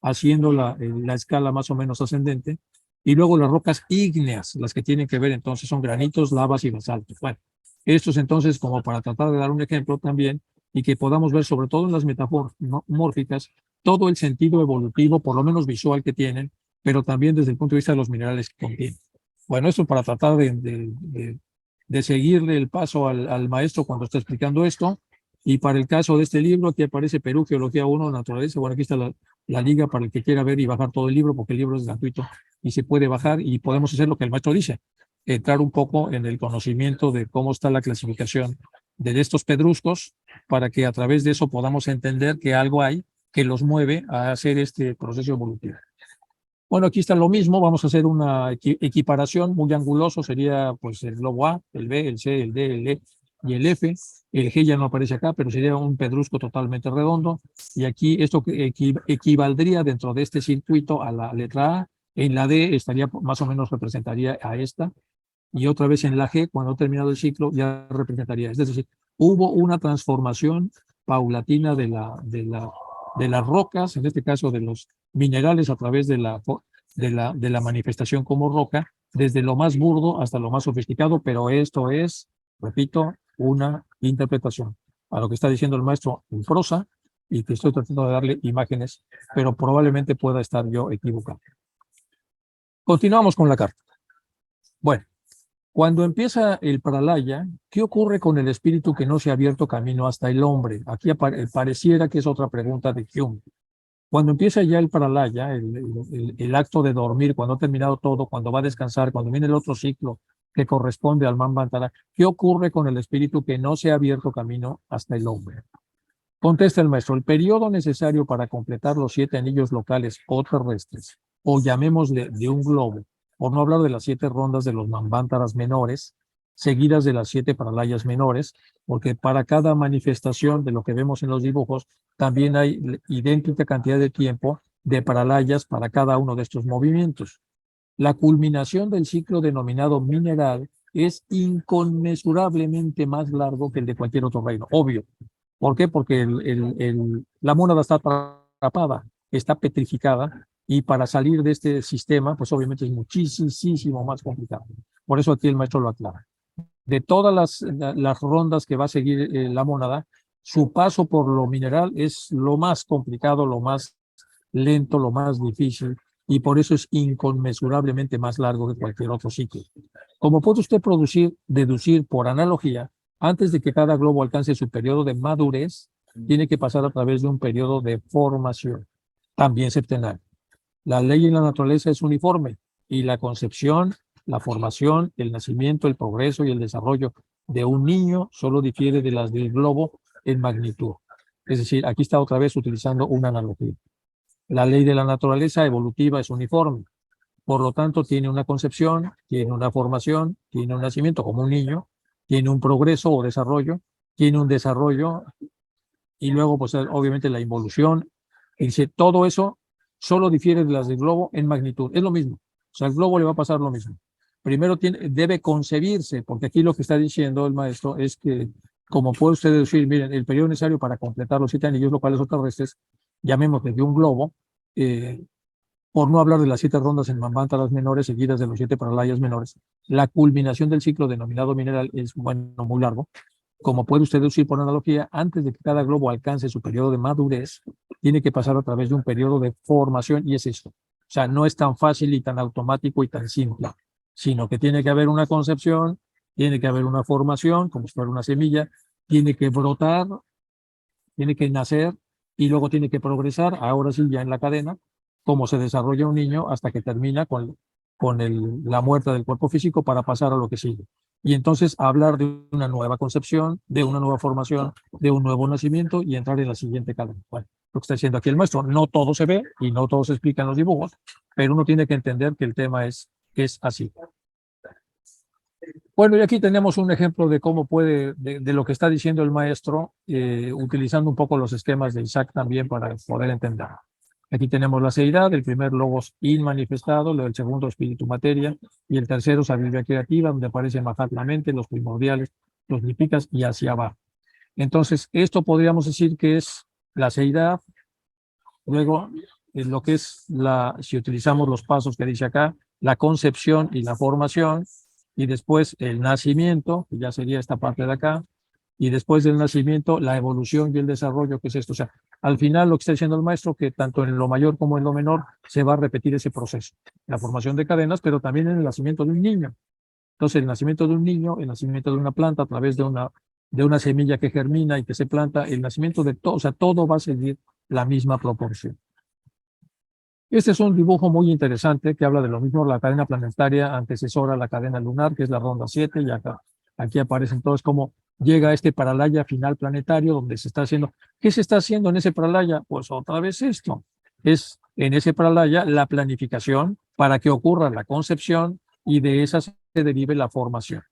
haciendo la escala más o menos ascendente, y luego las rocas ígneas, las que tienen que ver entonces son granitos, lavas y basaltos. Bueno, estos entonces, como para tratar de dar un ejemplo también, y que podamos ver sobre todo en las metamórficas, todo el sentido evolutivo, por lo menos visual que tienen, pero también desde el punto de vista de los minerales que contienen. Bueno, eso para tratar de seguirle el paso al maestro cuando está explicando esto. Y para el caso de este libro, aquí aparece Perú, Geología 1, Naturaleza. Bueno, aquí está la liga para el que quiera ver y bajar todo el libro, porque el libro es gratuito y se puede bajar y podemos hacer lo que el maestro dice, entrar un poco en el conocimiento de cómo está la clasificación de estos pedruscos para que a través de eso podamos entender que algo hay que los mueve a hacer este proceso evolutivo. Bueno, aquí está lo mismo, vamos a hacer una equiparación muy anguloso, sería pues el globo A, el B, el C, el D, el E y el F. El G ya no aparece acá, pero sería un pedrusco totalmente redondo. Y aquí esto equivaldría dentro de este circuito a la letra A. En la D estaría más o menos representaría a esta. Y otra vez en la G, cuando ha terminado el ciclo, ya representaría. Es decir, hubo una transformación paulatina de las rocas, en este caso de los minerales a través de la manifestación como roca, desde lo más burdo hasta lo más sofisticado, pero esto es, repito, una interpretación a lo que está diciendo el maestro en prosa y que estoy tratando de darle imágenes, pero probablemente pueda estar yo equivocado. Continuamos con la carta. Bueno, cuando empieza el Pralaya, ¿qué ocurre con el espíritu que no se ha abierto camino hasta el hombre? Aquí pareciera que es otra pregunta de Hume. Cuando empieza ya el Pralaya, el acto de dormir, cuando ha terminado todo, cuando va a descansar, cuando viene el otro ciclo que corresponde al Manvantara, ¿qué ocurre con el espíritu que no se ha abierto camino hasta el hombre? Contesta el maestro, el periodo necesario para completar los 7 anillos locales o terrestres, o llamémosle de un globo, por no hablar de las 7 rondas de los Manvantaras menores, seguidas de las 7 pralayas menores, porque para cada manifestación de lo que vemos en los dibujos, también hay idéntica cantidad de tiempo de pralayas para cada uno de estos movimientos. La culminación del ciclo denominado mineral es inconmensurablemente más largo que el de cualquier otro reino, obvio. ¿Por qué? Porque la mónada está atrapada, está petrificada, y para salir de este sistema, pues obviamente es muchísimo más complicado. Por eso aquí el maestro lo aclara. De todas las rondas que va a seguir la mónada, su paso por lo mineral es lo más complicado, lo más lento, lo más difícil, y por eso es inconmensurablemente más largo que cualquier otro ciclo. Como puede usted deducir por analogía, antes de que cada globo alcance su periodo de madurez, tiene que pasar a través de un periodo de formación, también septenal. La ley en la naturaleza es uniforme y la concepción, la formación, el nacimiento, el progreso y el desarrollo de un niño solo difiere de las del globo en magnitud. Es decir, aquí está otra vez utilizando una analogía. La ley de la naturaleza evolutiva es uniforme, por lo tanto tiene una concepción, tiene una formación, tiene un nacimiento como un niño, tiene un progreso o desarrollo, tiene un desarrollo y luego pues obviamente la involución. Y dice, todo eso solo difiere de las del globo en magnitud, es lo mismo. O sea, al globo le va a pasar lo mismo. Primero debe concebirse, porque aquí lo que está diciendo el maestro es que, como puede usted decir, miren, el periodo necesario para completar los 7 anillos locales o terrestres, llamémosle de un globo, por no hablar de las 7 rondas en Manvantaras menores seguidas de los 7 pralayas menores, la culminación del ciclo denominado mineral es, bueno, muy largo. Como puede usted deducir por analogía, antes de que cada globo alcance su periodo de madurez, tiene que pasar a través de un periodo de formación, y es esto. O sea, no es tan fácil y tan automático y tan simple, sino que tiene que haber una concepción, tiene que haber una formación, como si fuera una semilla, tiene que brotar, tiene que nacer y luego tiene que progresar, ahora sí ya en la cadena, cómo se desarrolla un niño hasta que termina con la muerte del cuerpo físico para pasar a lo que sigue. Y entonces hablar de una nueva concepción, de una nueva formación, de un nuevo nacimiento y entrar en la siguiente cadena. Bueno, lo que está diciendo aquí el maestro, no todo se ve y no todo se explica en los dibujos, pero uno tiene que entender que el tema es así. Bueno, y aquí tenemos un ejemplo de cómo puede, de lo que está diciendo el maestro, utilizando un poco los esquemas de Isaac también para poder entender. Aquí tenemos la seidad, el primer logos inmanifestado, el segundo espíritu materia, y el tercero sabiduría creativa, donde aparece Mahat la mente, los primordiales, los lipicas y hacia abajo. Entonces, esto podríamos decir que es la seidad, luego lo que es si utilizamos los pasos que dice acá, la concepción y la formación, y después el nacimiento, que ya sería esta parte de acá, y después del nacimiento, la evolución y el desarrollo, que es esto. O sea, al final lo que está diciendo el maestro, que tanto en lo mayor como en lo menor se va a repetir ese proceso, la formación de cadenas, pero también en el nacimiento de un niño. Entonces, el nacimiento de un niño, el nacimiento de una planta a través de una semilla que germina y que se planta, el nacimiento de todo, o sea, todo va a seguir la misma proporción. Este es un dibujo muy interesante que habla de lo mismo, la cadena planetaria antecesora a la cadena lunar, que es la ronda 7, y acá, aquí aparecen todos cómo llega este paralaya final planetario, donde se está haciendo. ¿Qué se está haciendo en ese paralaya? Pues otra vez esto. Es en ese paralaya la planificación para que ocurra la concepción y de esa se derive la formación.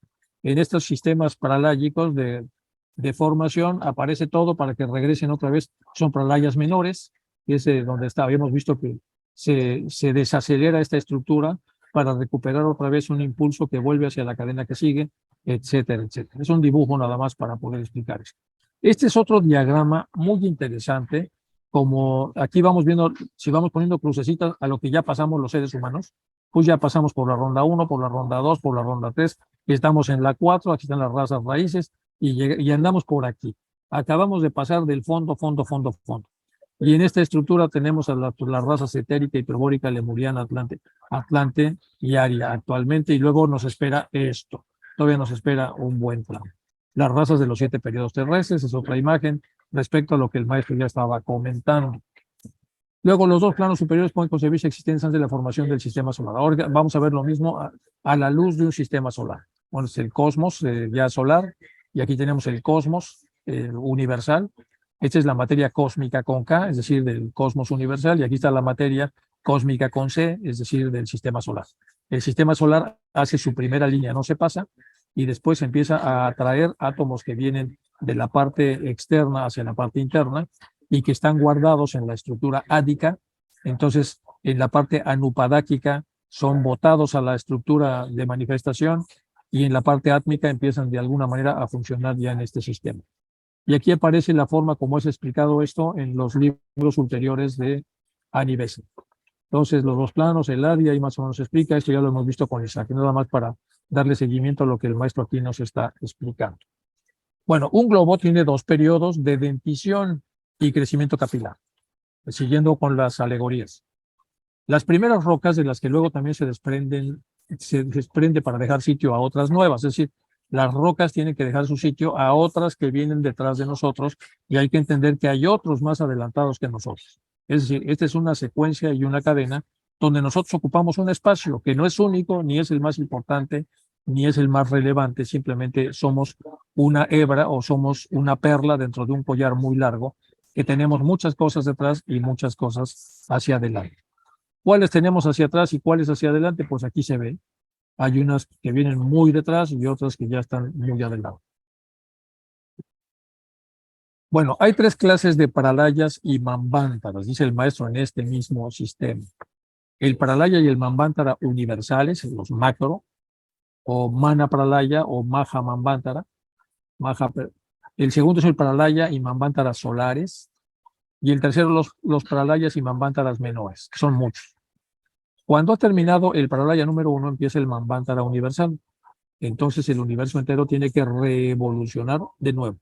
En estos sistemas paralágicos de formación aparece todo para que regresen otra vez. Son paralayas menores, que es donde habíamos visto que se desacelera esta estructura para recuperar otra vez un impulso que vuelve hacia la cadena que sigue, etcétera, etcétera. Es un dibujo nada más para poder explicar esto. Este es otro diagrama muy interesante, como aquí vamos viendo, si vamos poniendo crucecitas a lo que ya pasamos los seres humanos, pues ya pasamos por la ronda 1, por la ronda 2, por la ronda 3, estamos en la 4, aquí están las razas raíces, y andamos por aquí. Acabamos de pasar del fondo, fondo, fondo, fondo. Y en esta estructura tenemos a las razas etérica, hiperbórica, lemuriana, Atlante y Aria actualmente, y luego nos espera esto. Todavía nos espera un buen plan. Las razas de los 7 periodos terrestres es otra imagen respecto a lo que el maestro ya estaba comentando. Luego, los 2 planos superiores pueden concebirse existencias antes de la formación del sistema solar. Ahora vamos a ver lo mismo a la luz de un sistema solar. Bueno, es el cosmos ya solar, y aquí tenemos el cosmos universal. Esta es la materia cósmica con K, es decir, del cosmos universal, y aquí está la materia cósmica con C, es decir, del sistema solar. El sistema solar hace su primera línea, no se pasa, y después empieza a atraer átomos que vienen de la parte externa hacia la parte interna y que están guardados en la estructura ádica. Entonces, en la parte anupadáquica son botados a la estructura de manifestación, y en la parte átmica empiezan de alguna manera a funcionar ya en este sistema. Y aquí aparece la forma como es explicado esto en los libros ulteriores de Annie Besant. Entonces, los 2 planos, el área, y más o menos se explica. Esto ya lo hemos visto con Isaac, nada más para darle seguimiento a lo que el maestro aquí nos está explicando. Bueno, un globo tiene 2 periodos de dentición y crecimiento capilar, siguiendo con las alegorías. Las primeras rocas de las que luego también se desprende para dejar sitio a otras nuevas, es decir, las rocas tienen que dejar su sitio a otras que vienen detrás de nosotros, y hay que entender que hay otros más adelantados que nosotros. Es decir, esta es una secuencia y una cadena donde nosotros ocupamos un espacio que no es único, ni es el más importante, ni es el más relevante, simplemente somos una hebra o somos una perla dentro de un collar muy largo, que tenemos muchas cosas detrás y muchas cosas hacia adelante. ¿Cuáles tenemos hacia atrás y cuáles hacia adelante? Pues aquí se ve. Hay unas que vienen muy detrás y otras que ya están muy adelante. Bueno, hay 3 clases de paralayas y manvántaras, dice el maestro, en este mismo sistema. El paralaya y el manvántara universales, los macro, o mana paralaya o maha manvántara. El segundo es el paralaya y manvántaras solares. Y el tercero, los paralayas y manvántaras menores, que son muchos. Cuando ha terminado el paralaya número 1, empieza el manvántara universal. Entonces el universo entero tiene que revolucionar de nuevo.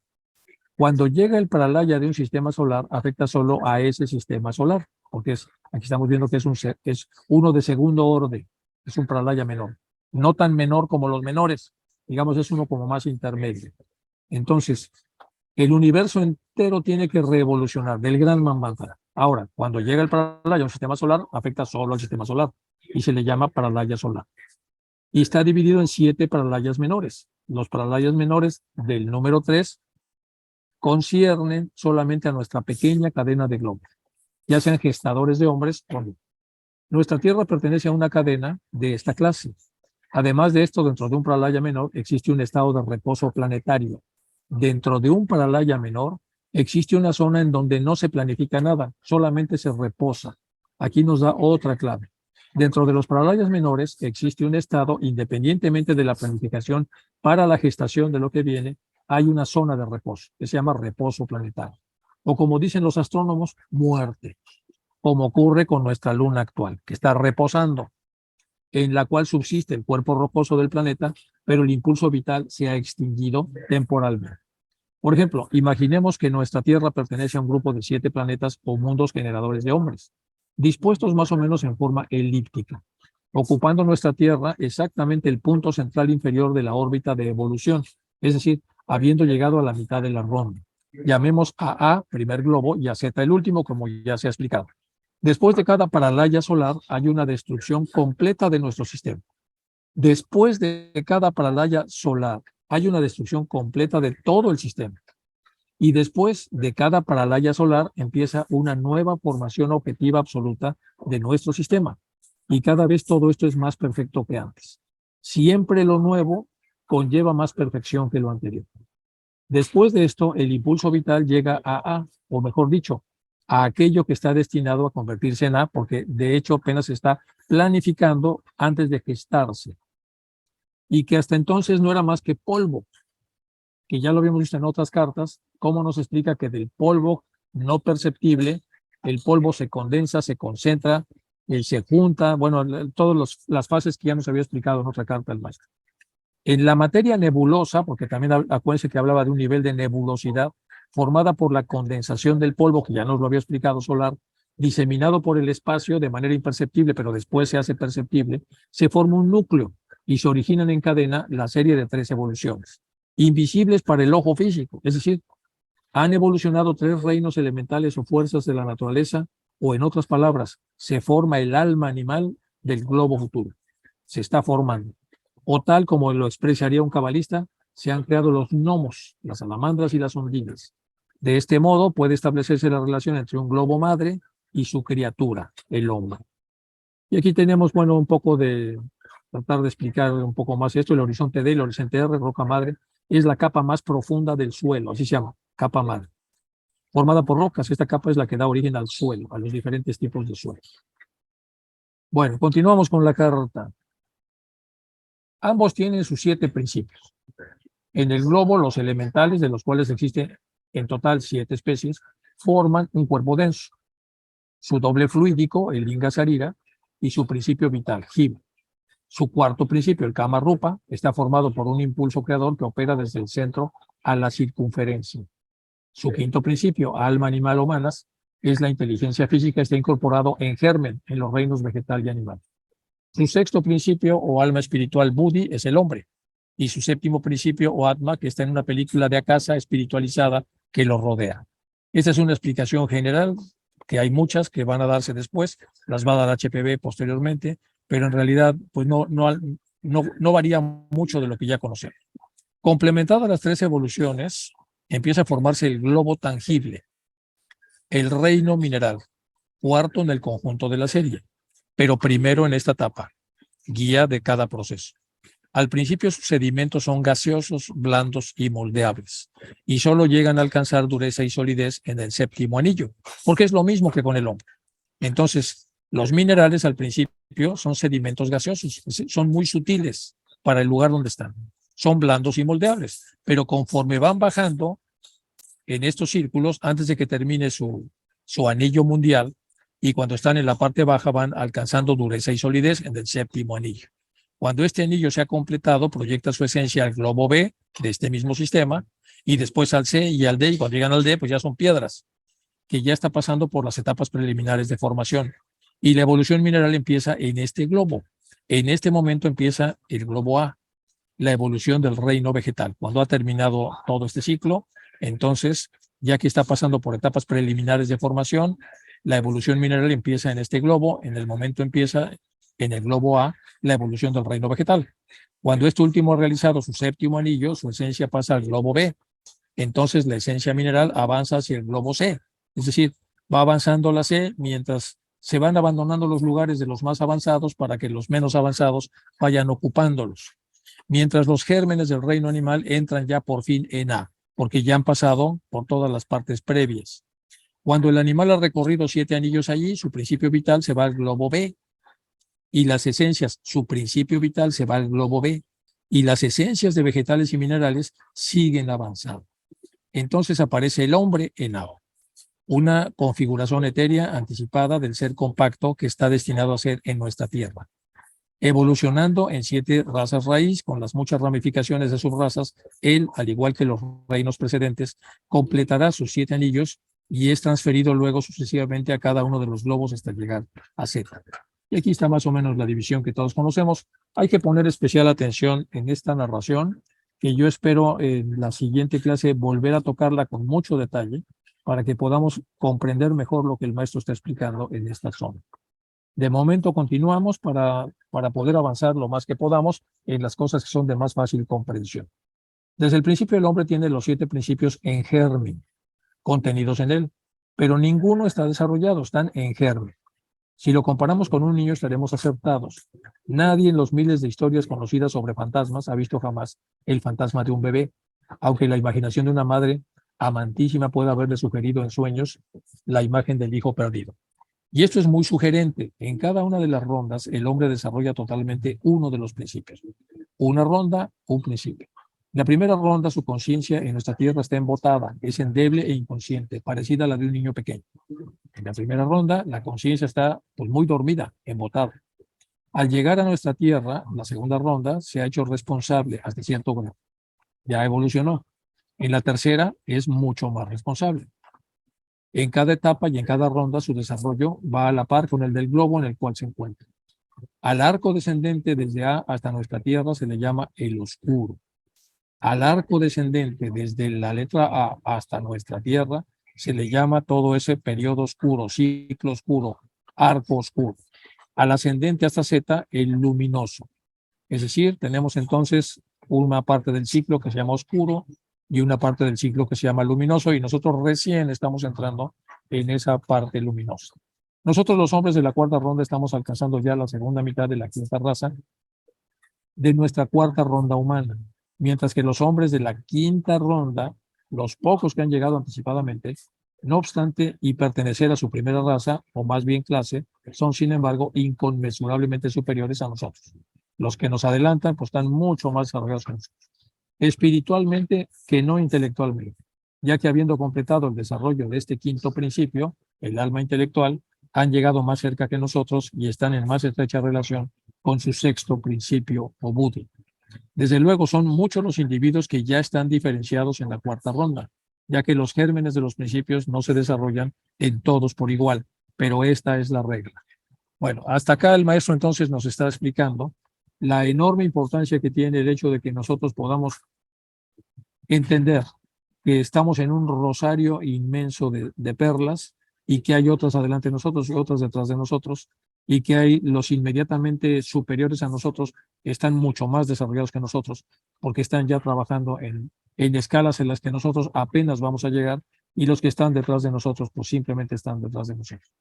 Cuando llega el paralaya de un sistema solar, afecta solo a ese sistema solar, porque aquí estamos viendo que es uno de segundo orden, es un paralaya menor. No tan menor como los menores, digamos, es uno como más intermedio. Entonces, el universo entero tiene que revolucionar del gran manvántara. Ahora, cuando llega el paralaya a un sistema solar, afecta solo al sistema solar y se le llama paralaya solar. Y está dividido en 7 paralayas menores. Los paralayas menores del número 3 conciernen solamente a nuestra pequeña cadena de globos, ya sean gestadores de hombres o no. Nuestra Tierra pertenece a una cadena de esta clase. Además de esto, dentro de un paralaya menor existe un estado de reposo planetario. Dentro de un paralaya menor existe una zona en donde no se planifica nada, solamente se reposa. Aquí nos da otra clave. Dentro de los paralayas menores existe un estado, independientemente de la planificación para la gestación de lo que viene, hay una zona de reposo que se llama reposo planetario. O como dicen los astrónomos, muerte. como ocurre con nuestra luna actual, que está reposando, en la cual subsiste el cuerpo rocoso del planeta, pero el impulso vital se ha extinguido temporalmente. Por ejemplo, imaginemos que nuestra Tierra pertenece a un grupo de 7 planetas o mundos generadores de hombres, dispuestos más o menos en forma elíptica, ocupando nuestra Tierra exactamente el punto central inferior de la órbita de evolución, es decir, habiendo llegado a la mitad de la ronda. Llamemos a A, primer globo, y a Z, el último, como ya se ha explicado. Después de cada paralaya solar hay una destrucción completa de nuestro sistema. Después de cada paralaya solar hay una destrucción completa de todo el sistema. Y después de cada paralaya solar empieza una nueva formación objetiva absoluta de nuestro sistema. Y cada vez todo esto es más perfecto que antes. Siempre lo nuevo conlleva más perfección que lo anterior. Después de esto, el impulso vital llega a A, o mejor dicho, a aquello que está destinado a convertirse en A, porque de hecho apenas se está planificando antes de gestarse. Y que hasta entonces no era más que polvo, que ya lo habíamos visto en otras cartas, cómo nos explica que del polvo no perceptible, el polvo se condensa, se concentra, se junta, bueno, todas las fases que ya nos había explicado en otra carta el maestro. En la materia nebulosa, porque también acuérdense que hablaba de un nivel de nebulosidad formada por la condensación del polvo, que ya nos lo había explicado solar, diseminado por el espacio de manera imperceptible, pero después se hace perceptible, se forma un núcleo y se originan en cadena la serie de 3 evoluciones, invisibles para el ojo físico, es decir, han evolucionado 3 reinos elementales o fuerzas de la naturaleza, o en otras palabras, se forma el alma animal del globo futuro, se está formando. O tal como lo expresaría un cabalista, se han creado los gnomos, las salamandras y las ondinas. De este modo puede establecerse la relación entre un globo madre y su criatura, el hombre. Y aquí tenemos, bueno, un poco de tratar de explicar un poco más esto. El horizonte D, el horizonte R, roca madre, es la capa más profunda del suelo, así se llama, capa madre. Formada por rocas, esta capa es la que da origen al suelo, a los diferentes tipos de suelo. Bueno, continuamos con la carta. Ambos tienen sus 7 principios. En el globo, los elementales, de los cuales existen en total 7 especies, forman un cuerpo denso. Su doble fluídico, el Linga Sarira, y su principio vital, Jiva. Su cuarto principio, el Kama Rupa, está formado por un impulso creador que opera desde el centro a la circunferencia. Su quinto principio, alma animal humanas, es la inteligencia física, está incorporado en germen en los reinos vegetal y animal. Su sexto principio o alma espiritual Buddhi es el hombre. Y su séptimo principio o Atma, que está en una película de Akasa espiritualizada que lo rodea. Esta es una explicación general, que hay muchas que van a darse después, las va a dar HPV posteriormente, pero en realidad pues no varía mucho de lo que ya conocemos. Complementadas las 3 evoluciones, empieza a formarse el globo tangible, el reino mineral, cuarto en el conjunto de la serie, pero primero en esta etapa, guía de cada proceso. Al principio sus sedimentos son gaseosos, blandos y moldeables, y solo llegan a alcanzar dureza y solidez en el séptimo anillo, porque es lo mismo que con el hombre. Entonces, los minerales al principio son sedimentos gaseosos, son muy sutiles para el lugar donde están, son blandos y moldeables, pero conforme van bajando en estos círculos, antes de que termine su anillo mundial, y cuando están en la parte baja van alcanzando dureza y solidez en el séptimo anillo. Cuando este anillo se ha completado, proyecta su esencia al globo B de este mismo sistema, y después al C y al D, y cuando llegan al D, pues ya son piedras, que ya está pasando por las etapas preliminares de formación. Y la evolución mineral empieza en este globo. En este momento empieza el globo A, la evolución del reino vegetal. Cuando ha terminado todo este ciclo, entonces, ya que está pasando por etapas preliminares de formación, la evolución mineral empieza en este globo, en el momento empieza en el globo A la evolución del reino vegetal. Cuando este último ha realizado su séptimo anillo, su esencia pasa al globo B. Entonces la esencia mineral avanza hacia el globo C. Es decir, va avanzando la C mientras se van abandonando los lugares de los más avanzados para que los menos avanzados vayan ocupándolos. Mientras los gérmenes del reino animal entran ya por fin en A, porque ya han pasado por todas las partes previas. Cuando el animal ha recorrido 7 anillos allí, su principio vital se va al globo B, y las esencias, su principio vital se va al globo B, y las esencias de vegetales y minerales siguen avanzando. Entonces aparece el hombre en A. una configuración etérea anticipada del ser compacto que está destinado a ser en nuestra Tierra. Evolucionando en 7 razas raíz, con las muchas ramificaciones de subrazas, él, al igual que los reinos precedentes, completará sus 7 anillos y es transferido luego sucesivamente a cada uno de los globos hasta llegar a Z. Y aquí está más o menos la división que todos conocemos. Hay que poner especial atención en esta narración, que yo espero en la siguiente clase volver a tocarla con mucho detalle para que podamos comprender mejor lo que el maestro está explicando en esta zona. De momento continuamos para poder avanzar lo más que podamos en las cosas que son de más fácil comprensión. Desde el principio el hombre tiene los 7 principios en germen, contenidos en él, pero ninguno está desarrollado, están en germen. Si lo comparamos con un niño estaremos acertados. Nadie en los miles de historias conocidas sobre fantasmas ha visto jamás el fantasma de un bebé, aunque la imaginación de una madre amantísima pueda haberle sugerido en sueños la imagen del hijo perdido. Y esto es muy sugerente. En cada una de las rondas, el hombre desarrolla totalmente uno de los principios. Una ronda, un principio. La primera ronda, su conciencia en nuestra tierra está embotada, es endeble e inconsciente, parecida a la de un niño pequeño. En la primera ronda, la conciencia está pues, muy dormida, embotada. Al llegar a nuestra tierra, la segunda ronda se ha hecho responsable hasta cierto grado. Ya evolucionó. En la tercera es mucho más responsable. En cada etapa y en cada ronda su desarrollo va a la par con el del globo en el cual se encuentra. Al arco descendente desde A hasta nuestra tierra se le llama el oscuro. Al arco descendente desde la letra A hasta nuestra tierra se le llama todo ese periodo oscuro, ciclo oscuro, arco oscuro. Al ascendente hasta Z, el luminoso. Es decir, tenemos entonces una parte del ciclo que se llama oscuro y una parte del ciclo que se llama luminoso, y nosotros recién estamos entrando en esa parte luminosa. Nosotros los hombres de la cuarta ronda estamos alcanzando ya la segunda mitad de la quinta raza de nuestra cuarta ronda humana, mientras que los hombres de la quinta ronda, los pocos que han llegado anticipadamente, no obstante y pertenecer a su primera raza, o más bien clase, son sin embargo inconmensurablemente superiores a nosotros. Los que nos adelantan pues están mucho más desarrollados que nosotros, espiritualmente que no intelectualmente, ya que habiendo completado el desarrollo de este quinto principio, el alma intelectual, han llegado más cerca que nosotros y están en más estrecha relación con su sexto principio o buddhi. Desde luego son muchos los individuos que ya están diferenciados en la cuarta ronda, ya que los gérmenes de los principios no se desarrollan en todos por igual, pero esta es la regla. Bueno, hasta acá el maestro entonces nos está explicando la enorme importancia que tiene el hecho de que nosotros podamos entender que estamos en un rosario inmenso de perlas y que hay otras adelante de nosotros y otras detrás de nosotros, y que hay los inmediatamente superiores a nosotros que están mucho más desarrollados que nosotros, porque están ya trabajando en escalas en las que nosotros apenas vamos a llegar, y los que están detrás de nosotros pues simplemente están detrás de nosotros.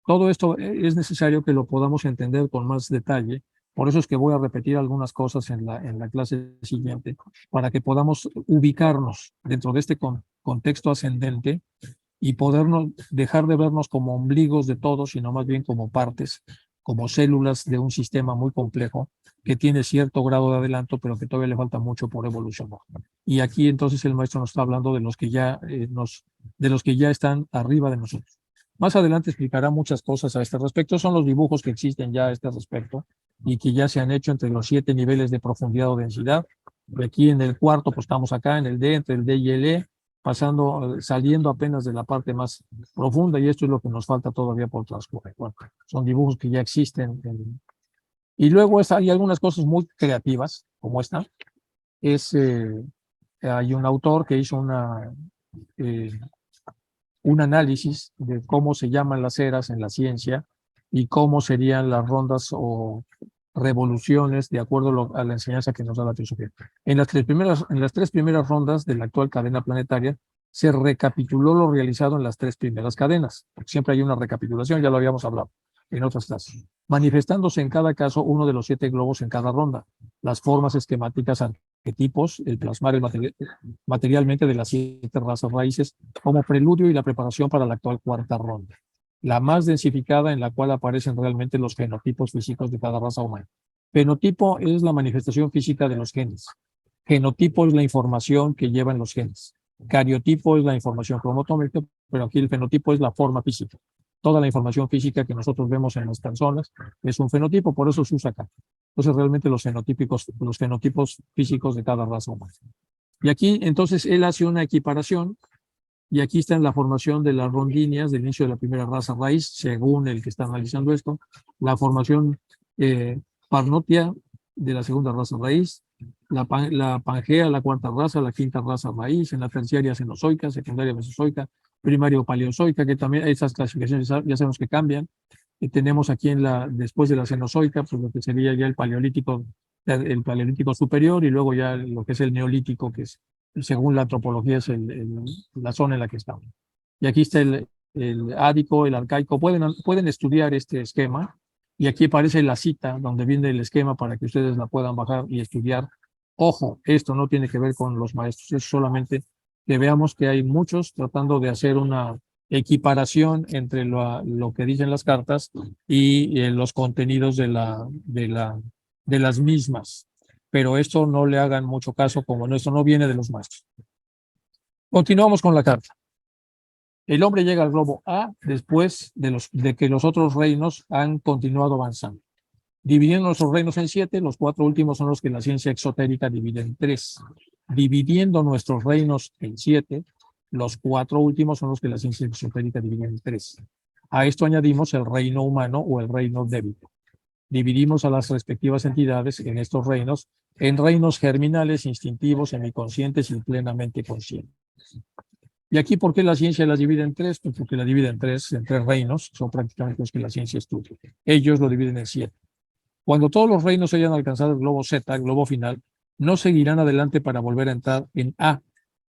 Todo esto es necesario que lo podamos entender con más detalle. Por eso es que voy a repetir algunas cosas en la clase siguiente, para que podamos ubicarnos dentro de este contexto ascendente y podernos dejar de vernos como ombligos de todos, sino más bien como partes, como células de un sistema muy complejo que tiene cierto grado de adelanto, pero que todavía le falta mucho por evolucionar. Y aquí entonces el maestro nos está hablando de los que ya están arriba de nosotros. Más adelante explicará muchas cosas a este respecto. Son los dibujos que existen ya a este respecto y que ya se han hecho entre los 7 niveles de profundidad o densidad. Aquí en el cuarto, pues estamos acá en el D, entre el D y el E, saliendo apenas de la parte más profunda, y esto es lo que nos falta todavía por transcurrir. Bueno, son dibujos que ya existen. Y luego hay algunas cosas muy creativas, como esta. Hay un autor que hizo un análisis de cómo se llaman las eras en la ciencia y cómo serían las rondas o revoluciones de acuerdo a la enseñanza que nos da la teosofía. En las tres primeras rondas de la actual cadena planetaria se recapituló lo realizado en las 3 primeras cadenas, porque siempre hay una recapitulación, ya lo habíamos hablado en otras clases, manifestándose en cada caso uno de los 7 globos en cada ronda, las formas esquemáticas, arquetipos, el plasmar materialmente de las 7 razas raíces como preludio y la preparación para la actual cuarta ronda, la más densificada, en la cual aparecen realmente los fenotipos físicos de cada raza humana. Fenotipo es la manifestación física de los genes. Genotipo es la información que llevan los genes. Cariotipo es la información cromotómica, pero aquí el fenotipo es la forma física. Toda la información física que nosotros vemos en las personas es un fenotipo, por eso se usa acá. Entonces, realmente los fenotipos físicos de cada raza humana. Y aquí, entonces, él hace una equiparación, y aquí está en la formación de las rondíneas del inicio de la primera raza raíz, según el que está analizando esto, la formación parnotia de la segunda raza raíz, la Pangea, la cuarta raza, la quinta raza raíz, en la terciaria cenozoica, secundaria mesozoica, primaria paleozoica, que también esas clasificaciones ya sabemos que cambian. Y tenemos aquí después de la cenozoica, pues lo que sería ya el paleolítico superior, y luego ya lo que es el neolítico, que es, según la antropología, es la zona en la que estamos. Y aquí está el ádico, el arcaico. Pueden estudiar este esquema, y aquí aparece la cita donde viene el esquema para que ustedes la puedan bajar y estudiar. Ojo, esto no tiene que ver con los maestros, es solamente que veamos que hay muchos tratando de hacer una equiparación entre lo que dicen las cartas y los contenidos de las mismas. Pero esto no le hagan mucho caso, como esto no viene de los maestros. Continuamos con la carta. El hombre llega al globo A después de que los otros reinos han continuado avanzando. Dividiendo nuestros reinos en 7, los 4 últimos son los que la ciencia exotérica divide en 3. Dividiendo nuestros reinos en 7, los 4 últimos son los que la ciencia exotérica divide en 3. A esto añadimos el reino humano o el reino débil. Dividimos a las respectivas entidades en estos reinos en reinos germinales, instintivos, semiconscientes y plenamente conscientes. Y aquí, ¿por qué la ciencia las divide en 3? Pues porque la divide en 3 reinos, son prácticamente los que la ciencia estudia. Ellos lo dividen en 7. Cuando todos los reinos hayan alcanzado el globo Z, el globo final, no seguirán adelante para volver a entrar en A,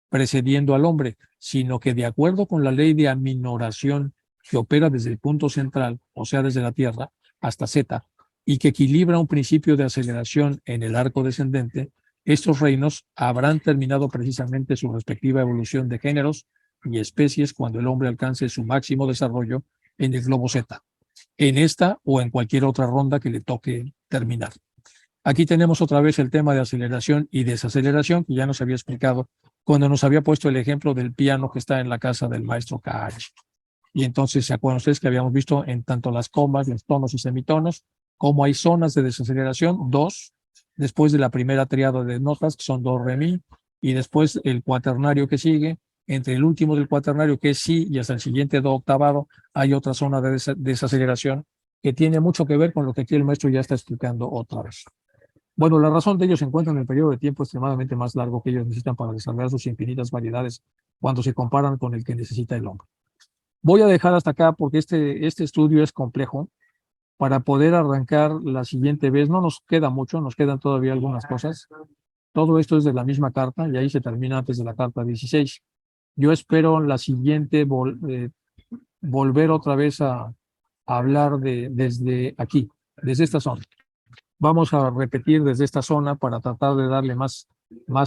precediendo al hombre, sino que de acuerdo con la ley de aminoración que opera desde el punto central, o sea, desde la Tierra, hasta Z, y que equilibra un principio de aceleración en el arco descendente, estos reinos habrán terminado precisamente su respectiva evolución de géneros y especies cuando el hombre alcance su máximo desarrollo en el globo Z, en esta o en cualquier otra ronda que le toque terminar. Aquí tenemos otra vez el tema de aceleración y desaceleración, que ya nos había explicado cuando nos había puesto el ejemplo del piano que está en la casa del maestro Cage. Y entonces, ¿se acuerdan ustedes que habíamos visto en tanto las comas, los tonos y semitonos, como hay zonas de desaceleración? 2, después de la primera triada de notas, que son do, re, mi, y después el cuaternario que sigue, entre el último del cuaternario, que es si, y hasta el siguiente do octavado, hay otra zona de desaceleración que tiene mucho que ver con lo que aquí el maestro ya está explicando otra vez. Bueno, la razón de ello se encuentra en el periodo de tiempo extremadamente más largo que ellos necesitan para desarrollar sus infinitas variedades cuando se comparan con el que necesita el hombre. Voy a dejar hasta acá porque este estudio es complejo. Para poder arrancar la siguiente vez, no nos queda mucho, nos quedan todavía algunas cosas. Todo esto es de la misma carta y ahí se termina antes de la carta 16. Yo espero la siguiente volver otra vez a hablar desde aquí, desde esta zona. Vamos a repetir desde esta zona para tratar de darle más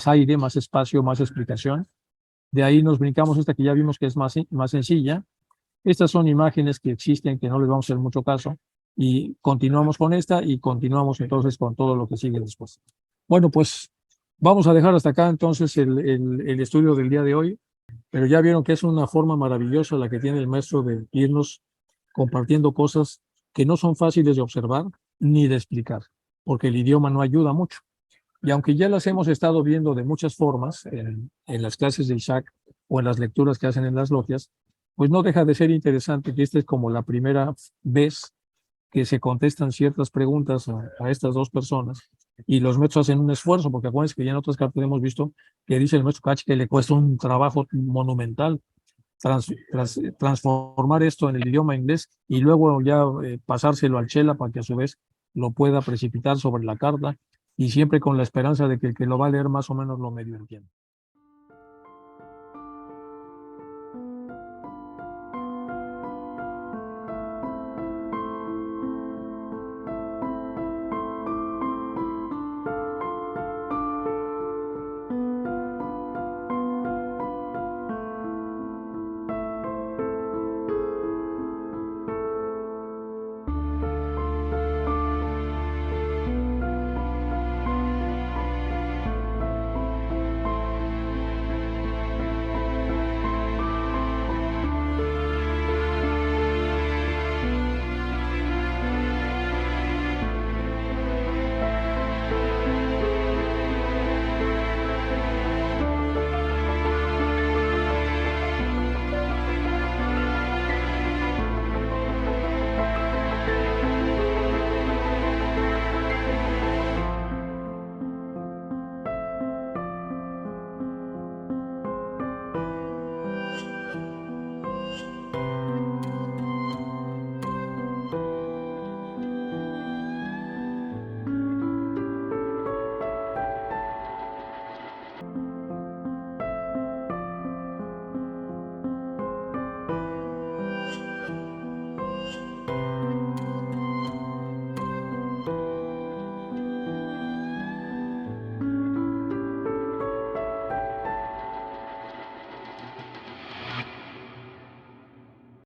aire, más espacio, más explicación. De ahí nos brincamos esta que ya vimos que es más sencilla. Estas son imágenes que existen, que no les vamos a hacer mucho caso. Y continuamos con esta y continuamos entonces con todo lo que sigue después. Bueno, pues vamos a dejar hasta acá entonces el estudio del día de hoy. Pero ya vieron que es una forma maravillosa la que tiene el maestro de irnos compartiendo cosas que no son fáciles de observar ni de explicar, porque el idioma no ayuda mucho. Y aunque ya las hemos estado viendo de muchas formas en las clases de Isaac o en las lecturas que hacen en las logias, pues no deja de ser interesante que esta es como la primera vez que se contestan ciertas preguntas a estas dos personas y los maestros hacen un esfuerzo, porque acuérdense que ya en otras cartas hemos visto que dice el maestro Cach que le cuesta un trabajo monumental transformar esto en el idioma inglés y luego ya pasárselo al Chela para que a su vez lo pueda precipitar sobre la carta y siempre con la esperanza de que el que lo va a leer más o menos lo medio entienda.